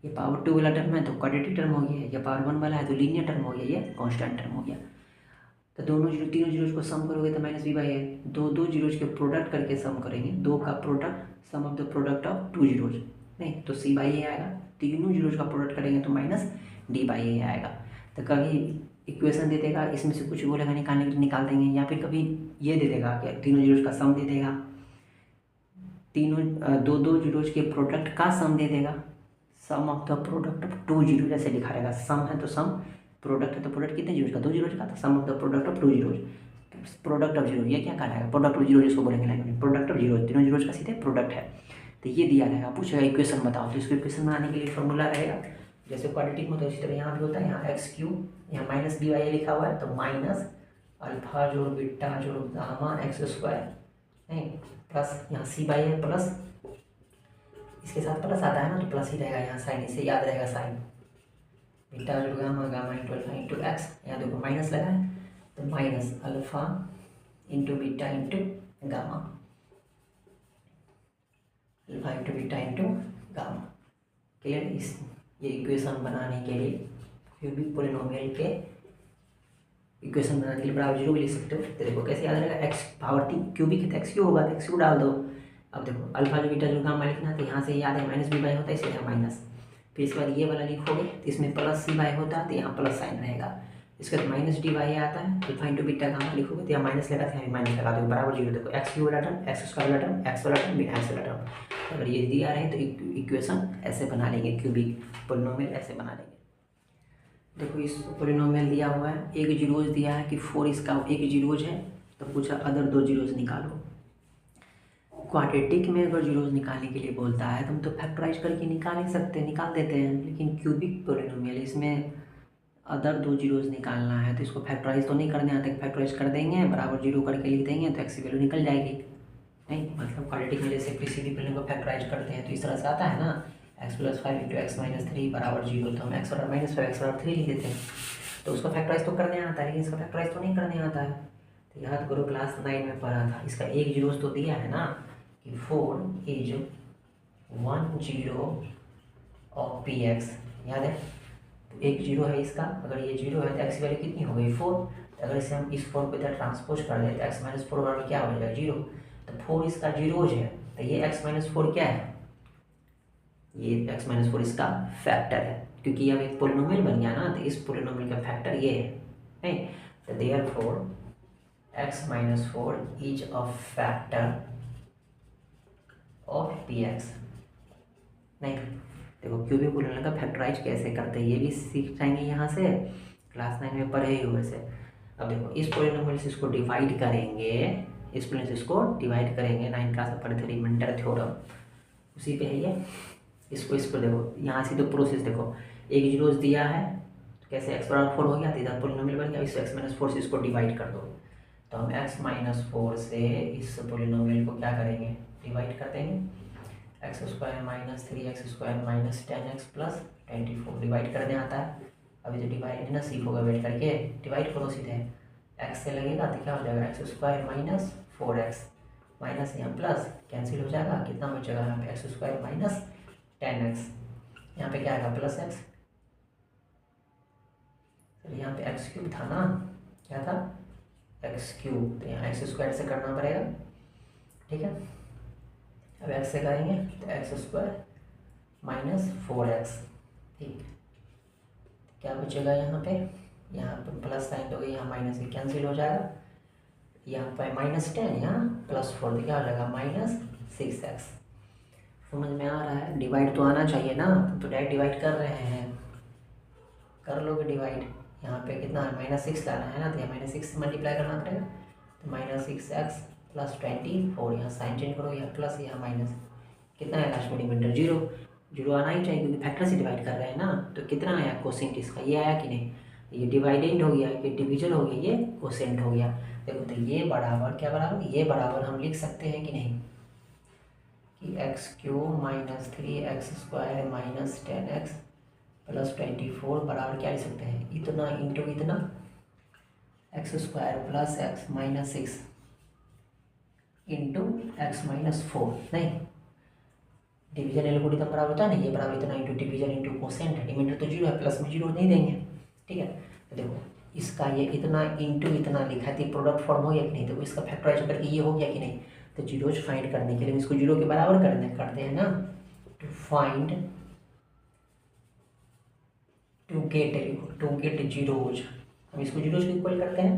Speaker 1: ये पावर 2 वाला टर्म है तो क्वाड्रेटिक टर्म हो गया, ये पावर 1 वाला है तो लीनियर टर्म हो गया, ये कांस्टेंट टर्म हो गया। तो दोनों जीरो तीनों जीरोज को सम करोगे तो -b/a, दो जीरोज के प्रोडक्ट करके सम करेंगे, 2 का product, sum of the product of 2 zeros, नहीं तो c/a आएगा, तीनों जीरोज का प्रोडक्ट करेंगे तो -d/a आएगा। तो कभी इक्वेशन दे देगा, इसमें से कुछ बोलेगा निकालने के लिए निकाल देंगे, या फिर कभी ये दे देगा कि तीनों जीरोज का सम दे देगा, तीनों दो जीरोज के प्रोडक्ट का सम दे देगा, sum of the product of 2 zero जैसे लिखा रहेगा, सम है तो सम, प्रोडक्ट है तो प्रोडक्ट कितने जीरोज का? 2 जीरोज का, तो sum of the product of 2 zeros, product of zero, ये क्या कहलाएगा? प्रोडक्ट ऑफ जीरो जिसको बोलेंगे लैंग्वेज में, प्रोडक्ट ऑफ जीरो, तीनों जीरोज का सीधे प्रोडक्ट है। तो ये दिया रहेगा, पूछेगा इक्वेशन बताओ, तो इसको इक्वेशन बनाने के लिए फॉर्मूला रहेगा, जैसे क्वाड्रेटिक में तो इसी तरह यहाँ भी होता है, यहाँ x3, यहाँ -b/a लिखा हुआ है तो माइनस अल्फा जोड़ बीटा जोड़ गामा x², नहीं प्लस यहाँ c/a प्लस, इसके साथ प्लस आता है ना तो प्लस ही रहेगा यहाँ साइन, इसे याद रहेगा साइन, बीटा जोड़ gamma, gamma into alpha into x, यहाँ देखो माइनस लगा है तो minus alpha into beta into gamma, alpha into beta into gamma. Clear? इस ये इक्वेशन बनाने के लिए क्यूबिक पोलिनोमियल के इक्वेशन बनाने के लिए बराबर जीरो भी लिख सकते हो। तो देखो कैसे याद रहेगा, x पावर 3 क्यूबिक है तो x क्यू होगा तो x क्यू डाल दो। अब देखो अल्फा जो बीटा जो गामा लिखना तो यहाँ से याद है -b/a होता है, इसलिए यहाँ माइनस, फिर इसके बाद ये वाला लिखोगे तो इसमें +c/a होता है तो यहाँ प्लस साइन रहेगा, इसके बाद -d/a आता है, अल्फा इंटू बीटा गामा लिखोगे तो यहाँ माइनस लगा तो यहाँ माइनस लगा दो, बराबर जीरो। देखो x वाला टर्म, x² वाला टर्म, x वाला टर्म, बिना x वाला टर्म, अगर ये दिया रहे तो इक्वेशन ऐसे बना लेंगे, क्यूबिक पोलिनोमियल ऐसे बना लेंगे। देखो इस पोलिनोमियल दिया हुआ है, एक जीरोज दिया है कि 4 इसका एक जीरोज है, तो पूछा अदर 2 जीरोज निकालो। क्वाड्रेटिक में अगर जीरोज निकालने के लिए बोलता है तो हम तो फैक्टराइज करके निकाल ही सकते हैं, निकाल देते हैं, लेकिन क्यूबिक पोलिनोमियल इसमें अदर 2 जीरोज निकालना है तो इसको फैक्टराइज तो नहीं करने आते, फैक्टराइज कर देंगे बराबर जीरो करके लिख देंगे तो एक्स की वैल्यू निकल जाएगी। नहीं मतलब क्वाड्रेटिक में जैसे किसी भी पोलिनोमियल को फैक्टराइज करते हैं तो इस तरह से आता है ना, x + 5 × x - 3 बराबर जीरो, तो हम x = -5 x = 3 लिख देते हैं, तो उसका फैक्टराइज तो करने आता है लेकिन इसका फैक्टराइज तो नहीं करने आता है। तो याद करो क्लास 9 में पढ़ा था, इसका एक जीरोज तो दिया है ना कि 4 is 1 0 of px, याद है, तो एक जीरो है इसका, अगर ये जीरो है तो x की वैल्यू कितनी हो गई 4, तो अगर इसे हम इस 4 को इधर ट्रांसपोज कर दें तो x - 4 बराबर क्या हो जाएगा 0, तो 4 इसका जीरोज है तो ये x - 4 क्या है, ये x - 4 इसका फैक्टर है, क्योंकि अब एक पोलिनोमियल बन गया ना तो इस पोलिनोमियल का फैक्टर ये है, नहीं तो therefore x - 4 is a factor of px। नहीं देखो क्यूबिक पोलिनोमियल का फैक्टराइज कैसे करते हैं ये भी सीख जाएंगे यहाँ से, क्लास 9 में पढ़े हुए से। अब देखो इस पोलिनोमियल से इसको डिवाइड करेंगे, इस पोलिनोमियल से इसको डिवाइड करेंगे, 9 क्लास में पढ़े थे रिमाइंडर थ्योरम, उसी पे है ये। इसको इस पर देखो यहाँ से तो प्रोसेस देखो, एक जीरोज दिया है तो कैसे x = 4 हो गया, तो इधर पोलिनोमियल बन गया, इस x - 4 से इसको डिवाइड कर दो, तो हम x - 4 से इस पोलिनोमियल को क्या करेंगे, डिवाइड कर देंगे, x² - 3x² - 10x + 24 डिवाइड करने आता है। अभी तो डिवाइड ना सीखोगे, वेट करके डिवाइड करो सीधे, x से लगेगा तो क्या हो जाएगा x² - 4x माइनस यहाँ प्लस कैंसिल हो जाएगा, कितना बचेगा यहाँ पे x² माइनस 10x, यहाँ पे क्या आएगा प्लस x, यहाँ पे x³ था ना, क्या था x³, तो यहाँ x² से करना पड़ेगा, ठीक है। अब x से करेंगे तो x² माइनस 4x, ठीक, क्या बचेगा यहाँ पे प्लस साइन दोगे, यहाँ माइनस कैंसिल हो जाएगा, यहाँ पे -10 यहाँ +4, तो क्या हो जाएगा -6x। समझ में आ रहा है? डिवाइड तो आना चाहिए ना, तो डायरेक्ट डिवाइड कर रहे हैं, कर लोगे डिवाइड। यहाँ पे कितना है -6 लाना है ना, तो यहाँ -6 से मल्टीप्लाई करना पड़ेगा, तो -6x + 24, यहाँ साइन चेंज करो, यहाँ प्लस यहाँ माइनस, कितना है लास्ट में डिनोमिनेटर 0 आना ही चाहिए क्योंकि फैक्टर से डिवाइड कर रहे हैं ना। तो कितना आया कोसेंट इसका, ये आया कि नहीं, ये डिवाइडेंड हो गया, ये डिविजन हो गया, ये कोसेंट हो गया। देखो तो ये बराबर क्या बराबर, ये बराबर हम लिख सकते हैं कि नहीं कि x³ minus 3x² minus 10x + 24 बराबर क्या लिख सकते हैं, इतना इंटू इतना x² + x minus 6 into x minus 4, नहीं डिवीजन एल्गोरिथम बराबर होता है ना, ये बराबर इतना into division into quotient, denominator तो 0 है, प्लस में 0 नहीं देंगे, ठीक है। तो देखो इसका ये इतना इंटू इतना लिखा थी, प्रोडक्ट फॉर्म हो गया कि नहीं, देखो इसका फैक्टराइज करके ये हो गया कि नहीं, तो जीरोज फाइंड करने के लिए इसको 0 के बराबर करते हैं ना, to find to get zeros, हम इसको जीरोज को इक्वल करते हैं,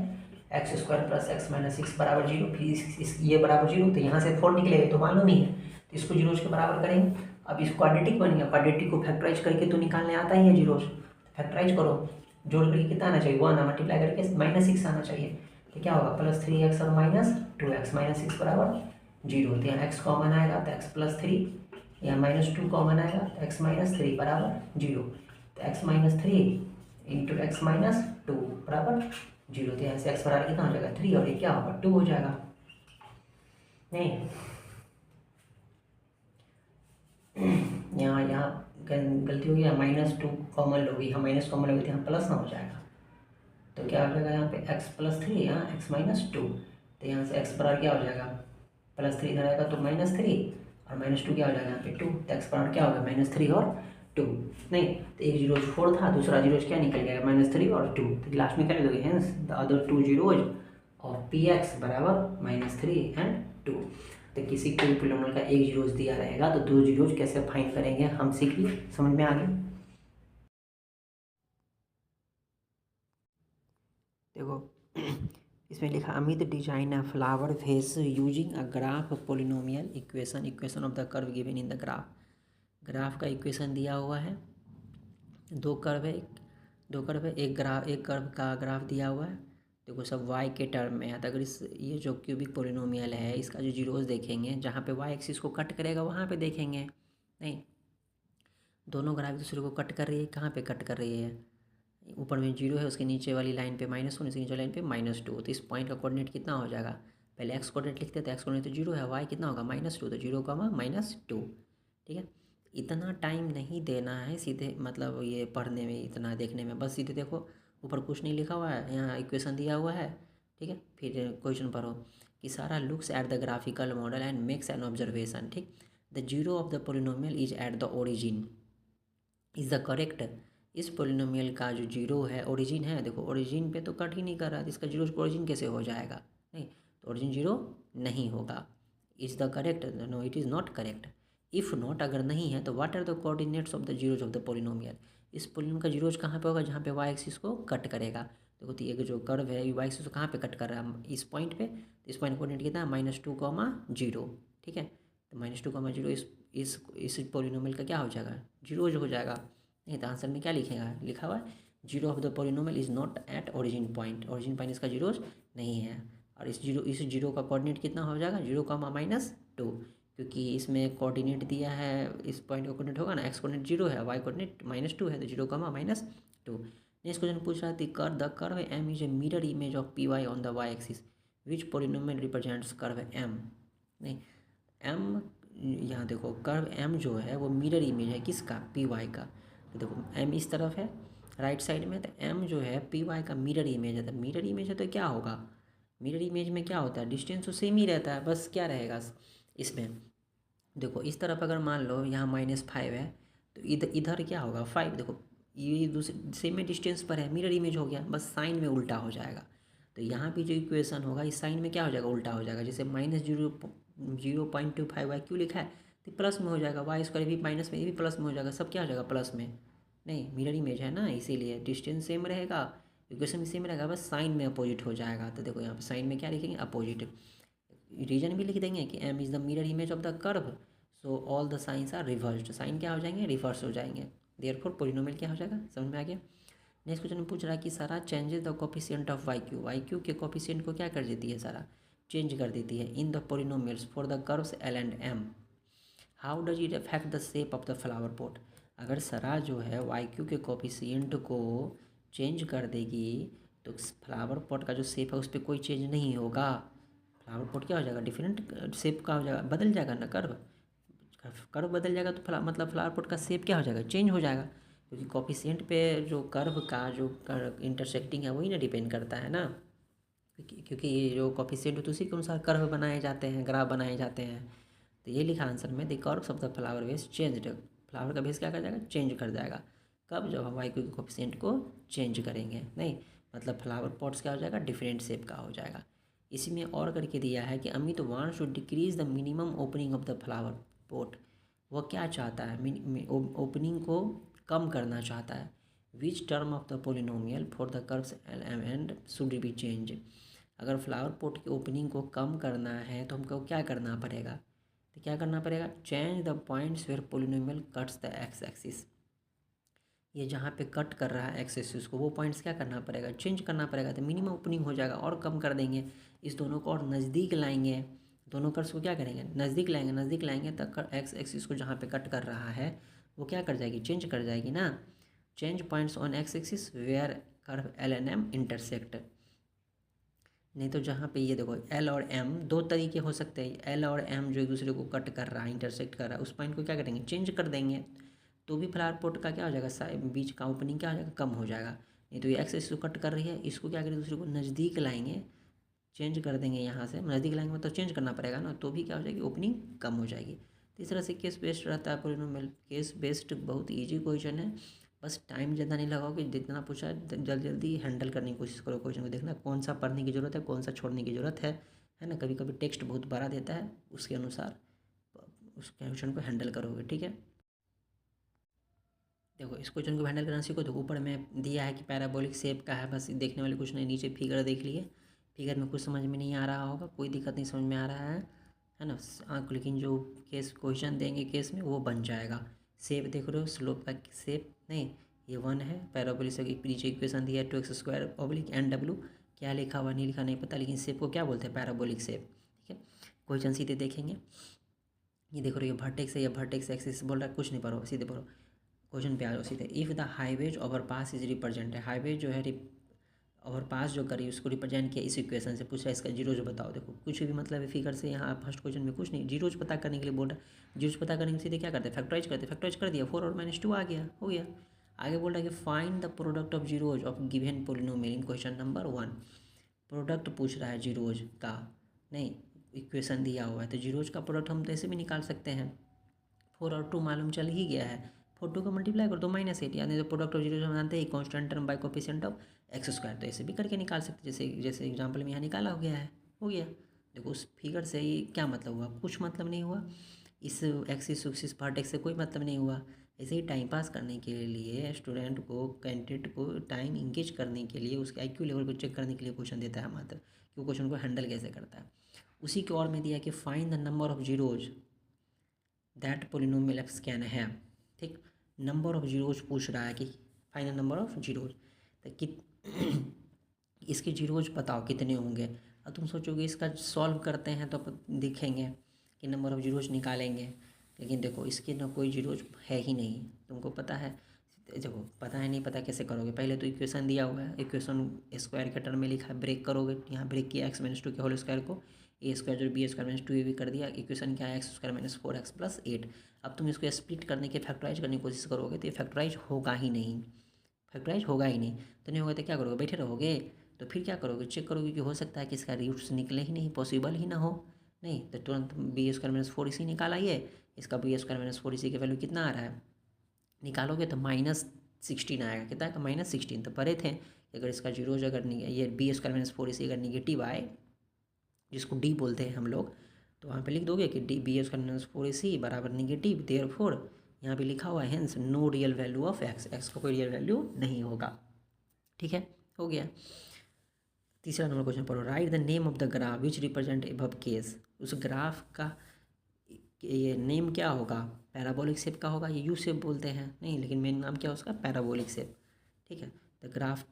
Speaker 1: x² + x माइनस 6 बराबर 0, फिर ये बराबर 0, तो यहाँ से 4 निकलेगा तो मालूम ही है, तो इसको जीरोज के बराबर करेंगे। अब इसको क्वाड्रेटिक बनेगा, क्वाड्रेटिक को फैक्टराइज करके तो निकालने आता ही है जीरोज, फैक्टराइज करो, जोड़ करके कितना आना चाहिए 1, मल्टीप्लाई करके -6 आना चाहिए, तो क्या होगा +3x और -2x माइनस 6 बराबर 0, तो यहाँ x कॉमन आएगा तो x +3, यहाँ -2 कॉमन आएगा तो x -3 बराबर 0, तो x -3 इंटू x -2 बराबर 0, तो यहाँ से x बराबर कितना हो जाएगा 3 और ये क्या होगा 2 हो जाएगा, नहीं यहाँ गलती हो गया, -2 कॉमन लोगी, यहाँ माइनस कॉमन लोगी तो यहाँ प्लस ना हो जाएगा, तो क्या हो जाएगा यहाँ पे x +3 यहाँ x -2, तो यहाँ से x बराबर क्या हो जाएगा +3 इधर आएगा तो -3 और -2 क्या हो जाएगा यहाँ पे 2, तो x बराबर क्या होगा -3 और 2, नहीं तो एक जीरोज 4 था, दूसरा जीरोज क्या निकल गया -3 और 2, तो लास्ट में क्या लिख दोगे hence the other 2 zeros of px बराबर -3 एंड 2। तो किसी कोई पॉलीनोमियल का एक जीरोज दिया रहेगा तो 2 जीरोज कैसे फाइंड करेंगे हम सीख लिए, समझ में आ गया।
Speaker 2: देखो इसमें लिखा Amit design a flower face using a graph polynomial equation of the curve given in the graph का इक्वेशन दिया हुआ है, दो कर्व है, एक कर्व का ग्राफ दिया हुआ है। देखो सब y के टर्म में है, तो अगर इस ये जो क्यूबिक पॉलिनोमियल है इसका जो जीरोज देखेंगे, जहाँ पे y एक्सिस को कट करेगा वहाँ पे देखेंगे, नहीं दोनों ग्राफ एक दूसरे को कट कर रही है, कहाँ पे कट कर रही है, ऊपर में 0 है, उसके नीचे वाली लाइन पे -1, उसके नीचे वाली लाइन पे -2, तो इस पॉइंट का कोऑर्डिनेट कितना हो जाएगा, पहले x कोऑर्डिनेट लिखते हैं तो x कोऑर्डिनेट तो 0 है, y कितना होगा -2, तो 0, -2, ठीक है। इतना टाइम नहीं देना है सीधे, मतलब ये पढ़ने में इतना देखने में, बस सीधे देखो ऊपर कुछ नहीं लिखा हुआ है, यहाँ इक्वेशन दिया हुआ है, ठीक है। फिर क्वेश्चन पढ़ो कि Sara looks at the graphical model and makes an observation, ठीक, the zero of the polynomial is at the origin is the correct. इस पोलिनोमियल का जो जीरो है ओरिजिन है, देखो ओरिजिन पे तो कट ही नहीं कर रहा, तो इसका जीरो ओरिजिन कैसे हो जाएगा, नहीं तो ओरिजिन जीरो नहीं होगा। Is the correct, no it is not correct. If not, अगर नहीं है तो what are the coordinates of the zeros of the polynomial, इस पोलिनोमियल का जीरोज कहाँ पे होगा, जहाँ पे वाई एक्सिस को कट करेगा। देखो तो ये जो कर्व है वाई एक्सिस को कहाँ पे कट कर रहा है, इस पॉइंट पे, तो इस पॉइंट कोऑर्डिनेट कितना है -2, 0, ठीक है। तो -2, 0 इस पोलिनोमियल का क्या हो जाएगा, जीरोज हो जाएगा, नहीं तो आंसर में क्या लिखेगा, लिखा हुआ है zero of the polynomial is not at origin point इसका जीरोज नहीं है। और इस जीरो का कोऑर्डिनेट कितना हो जाएगा 0, -2, क्योंकि इसमें कोऑर्डिनेट दिया है, इस पॉइंट का कोऑर्डिनेट होगा ना, एक्स कोऑर्डिनेट 0 है, वाई कोऑर्डिनेट -2 है, तो 0, -2। नेक्स्ट क्वेश्चन पूछ रहा है the curve M is a mirror image of P Y on the Y axis which polynomial represents curve M, नहीं एम, यहाँ देखो कर्व एम जो है वो मिरर इमेज है किसका, पी वाई का, तो देखो एम इस तरफ है राइट साइड में, तो एम जो है पी वाई का मिरर इमेज है, तो मिरर इमेज है तो क्या होगा,
Speaker 1: मिरर इमेज में क्या होता है, डिस्टेंस तो सेम ही रहता है, बस क्या रहेगा इसमें, देखो इस तरफ अगर मान लो यहाँ -5 है तो इधर इधर क्या होगा 5, देखो ये दूसरे सेम में डिस्टेंस पर है, मिरर इमेज हो गया, बस साइन में उल्टा हो जाएगा। तो यहाँ भी जो इक्वेशन होगा इस साइन में क्या हो जाएगा, उल्टा हो जाएगा। जैसे -0.25 वाई क्यों लिखा है तो प्लस में हो जाएगा, y² भी माइनस में, ये भी प्लस में हो जाएगा, सब क्या हो जाएगा प्लस में। नहीं, मिरर इमेज है ना, इसीलिए डिस्टेंस सेम रहेगा, इक्वेशन भी सेम रहेगा, बस साइन में अपोजिट हो जाएगा। तो देखो यहाँ पे साइन में क्या लिखेंगे, अपोजिट। रीजन भी लिख देंगे कि m is the mirror image of the curve, so all the signs are reversed, sign क्या हो जाएंगे, रिवर्स हो जाएंगे, देयरफॉर पॉलिनोमियल क्या हो जाएगा, समझ में आ गया। नेक्स्ट क्वेश्चन में पूछ रहा है कि Sara changes the coefficient of Y Q के कोफिशिएंट को क्या कर देती है, सारा चेंज कर देती है in the polynomials for the curves L and M. How does it affect the shape of the flower pot. अगर सरा जो है वाई क्यू के कोफिशिएंट को चेंज कर देगी तो फ्लावर पॉट का जो शेप है उस पर कोई चेंज नहीं होगा, फ्लावर पॉट क्या हो जाएगा, डिफरेंट शेप का हो जाएगा, बदल जाएगा ना, कर्व कर्व बदल जाएगा तो मतलब फ्लावर पॉट का शेप क्या हो जाएगा, चेंज हो जाएगा, क्योंकि कोफिशिएंट पे जो कर्व का जो इंटरसेक्टिंग है वही ना डिपेंड करता है ना, क्योंकि ये जो कोफिशिएंट होता है उसी के अनुसार कर्व बनाए जाते हैं, ग्राफ बनाए जाते हैं। तो ये लिखा आंसर में, the curves of the flower base changed, flower का बेस क्या कर जाएगा, चेंज कर जाएगा, कब, जब हम वाई क्यू के कोफिशिएंट को चेंज करेंगे। नहीं मतलब फ्लावर पॉट्स क्या हो जाएगा, डिफरेंट शेप का हो जाएगा। इसी में और करके दिया है कि Amit wants to decrease the minimum opening of the flower pot, वह क्या चाहता है, ओपनिंग को कम करना चाहता है। Which term of the polynomial for the curves L M and should be change. अगर फ्लावर पॉट की ओपनिंग को कम करना है तो हमको क्या करना पड़ेगा, तो क्या करना पड़ेगा, change the points where polynomial cuts the X axis. ये जहाँ पे कट कर रहा है एक्स एक्सिस को, वो पॉइंट्स क्या करना पड़ेगा, चेंज करना पड़ेगा, तो मिनिमम ओपनिंग हो जाएगा, और कम कर देंगे, इस दोनों को और नज़दीक लाएंगे, दोनों कर्व्स को क्या करेंगे, नज़दीक लाएंगे तब एक्स एक्सिस को जहाँ पे कट कर रहा है वो क्या कर जाएगी, चेंज कर जाएगी ना। Change points on X axis where curve L and M intersect. नहीं तो जहाँ पे ये देखो एल और एम दो तरीके हो सकते हैं, एल और एम जो एक दूसरे को कट कर रहा है, इंटरसेक्ट कर रहा है, उस पॉइंट को क्या करेंगे, चेंज कर देंगे, तो भी फ्लावर पॉट का क्या हो जाएगा, बीच का ओपनिंग क्या हो जाएगा, कम हो जाएगा। नहीं तो ये एक्स इसको कट कर रही है, इसको क्या करेंगे, दूसरे को नज़दीक लाएंगे, चेंज कर देंगे, यहाँ से नज़दीक लाएंगे मतलब चेंज करना पड़ेगा ना, तो भी क्या हो जाएगी, ओपनिंग कम हो जाएगी। तो इस तरह से केस बेस्ड रहता है पॉलिनोमियल, केस बेस्ड बहुत ईजी क्वेश्चन है, बस टाइम ज़्यादा नहीं लगाओगे, जितना पूछा है जल्दी हैंडल करने की कोशिश करो क्वेश्चन को, देखना कौन सा पढ़ने की ज़रूरत है, कौन सा छोड़ने की ज़रूरत है ना। कभी कभी टेक्स्ट बहुत बड़ा देता है, उसके अनुसार उस क्वेश्चन को हैंडल करोगे, ठीक है। देखो इस क्वेश्चन को हैंडल करना सीखो, तो ऊपर में दिया है कि पैराबोलिक शेप का है, बस देखने वाले कुछ नहीं, नीचे फिगर देख लिए, फिगर में कुछ समझ में नहीं आ रहा होगा, कोई दिक्कत नहीं, समझ में आ रहा है ना आँख, लेकिन जो केस क्वेश्चन देंगे केस में वो बन जाएगा। शेप देख रहे हो, स्लोप का शेप, नहीं ये 1 है, पैराबोलिक से नीचे इक्वेशन दिया है 2x² ऑब्लिक NW, क्या लिखा हुआ नहीं लिखा नहीं पता, लेकिन शेप को क्या बोलते हैं, पैराबोलिक शेप, ठीक है। क्वेश्चन सीधे देखेंगे, ये देखो ये वर्टेक्स है, ये वर्टेक्स एक्सिस बोल रहा है, कुछ नहीं पढ़ो, सीधे पढ़ो, क्वेश्चन पे आ जाओ सीधे। If the highways over pass is represent है, हाईवे जो है ओवर पास जो करी उसको रिप्रेजेंट किया इस इक्वेशन से, पूछ रहा है इसका जीरोज बताओ। देखो कुछ भी मतलब है फिगर से, यहाँ फर्स्ट क्वेश्चन में कुछ नहीं, जीरोज पता करने के लिए बोल रहा है, जीरोज पता करने के सीधे क्या करते हैं, फैक्टराइज करते, फैक्टराइज कर दिया, 4 और -2 आ गया, हो गया। आगे बोल रहा है कि find the product of zeros of given polynomial in question number 1। Product पूछ रहा है जीरोज का, नहीं इक्वेशन दिया हुआ है तो जीरोज का प्रोडक्ट हम तो ऐसे भी निकाल सकते हैं, 4 और 2 मालूम चल ही गया है, 4 2 को मल्टीप्लाई कर दो -8, यानी तो प्रोडक्ट ऑफ जीरो हम जानते हैं constant term by coefficient of x², तो ऐसे भी करके निकाल सकते, जैसे एग्जांपल में यहाँ निकाला हो गया है, हो गया। देखो उस फिगर से ये क्या मतलब हुआ, कुछ मतलब नहीं हुआ, इस एक्सिस वर्टेक्स से कोई मतलब नहीं हुआ। ऐसे ही टाइम पास करने के लिए स्टूडेंट को, कैंडिडेट को टाइम इंगेज करने के लिए, उसके IQ लेवल को चेक करने के लिए क्वेश्चन देता है मात्र, कि वो क्वेश्चन को हैंडल कैसे करता है। उसी के और में दिया कि find the number of zeros that polynomial x can have, ठीक, नंबर ऑफ जीरोज पूछ रहा है कि फाइनल नंबर ऑफ जीरोज, तो इसके जीरोज बताओ कितने होंगे। अब तुम सोचोगे इसका सॉल्व करते हैं तो देखेंगे कि नंबर ऑफ जीरोज निकालेंगे, लेकिन देखो इसके ना कोई जीरोज है ही नहीं, तुमको पता है, देखो पता है नहीं पता कैसे करोगे, पहले तो इक्वेशन दिया हुआ है, इक्वेशन स्क्वायर के टर्म में लिखा है, ब्रेक करोगे, यहाँ ब्रेक किया x-2 के होल स्क्वायर को, a² जो b² -2 भी कर दिया, इक्वेशन क्या है x² -4x + 8। अब तुम इसको स्प्लिट करने के फैक्टराइज करने की कोशिश करोगे तो ये फैक्टराइज होगा ही नहीं, फैक्टराइज होगा ही नहीं, तो नहीं होगा तो क्या करोगे, बैठे रहोगे, तो फिर क्या करोगे, चेक करोगे कि हो सकता है कि इसका रूट्स निकले ही नहीं, पॉसिबल ही ना हो। नहीं तो तुरंत बी स्क्वायर माइनस 4ac निकाल आइए। इसका बी स्क्वायर माइनस 4ac की वैल्यू कितना आ रहा है, निकालोगे तो -16 आएगा। कितना आएगा, -16। तो पढ़े थे कि अगर इसका जीरोज अगर ये बी स्क्वायर माइनस 4ac अगर निगेटिव आए, जिसको डी बोलते हैं हम लोग, तो वहाँ पे लिख दोगे कि D B square minus 4ac बराबर निगेटिव, देयरफॉर यहाँ पे लिखा हुआ है hence no real value of X, X का कोई रियल वैल्यू नहीं होगा। ठीक है, हो गया। तीसरा नंबर क्वेश्चन पढ़ो, right the name of the graph which represent above case. उस ग्राफ का ये नेम क्या होगा, पैराबोलिक शेप का होगा, ये यू शेप बोलते हैं नहीं, लेकिन मेन नाम क्या है उसका, पैराबोलिक शेप। ठीक है, द ग्राफ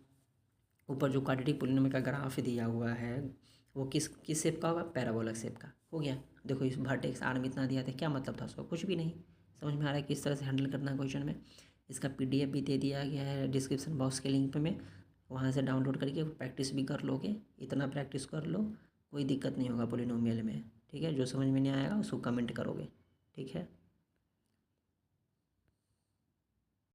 Speaker 1: ऊपर जो क्वाड्रेटिक पोलिनोमियल का ग्राफ दिया हुआ है वो किस शेप का होगा, पैराबोलिक शेप का। हो गया। देखो इस वर्टेक्स आर्म इतना दिया था, क्या मतलब था उसका, कुछ भी नहीं। समझ में आ रहा है किस तरह से हैंडल करना है क्वेश्चन में। इसका PDF भी दे दिया गया है डिस्क्रिप्शन बॉक्स के लिंक पे में, वहाँ से डाउनलोड करके प्रैक्टिस भी कर लोगे। इतना प्रैक्टिस कर लो, कोई दिक्कत नहीं होगा पोलिनोमियल में। ठीक है, जो समझ में नहीं आएगा उसको कमेंट करोगे। ठीक है।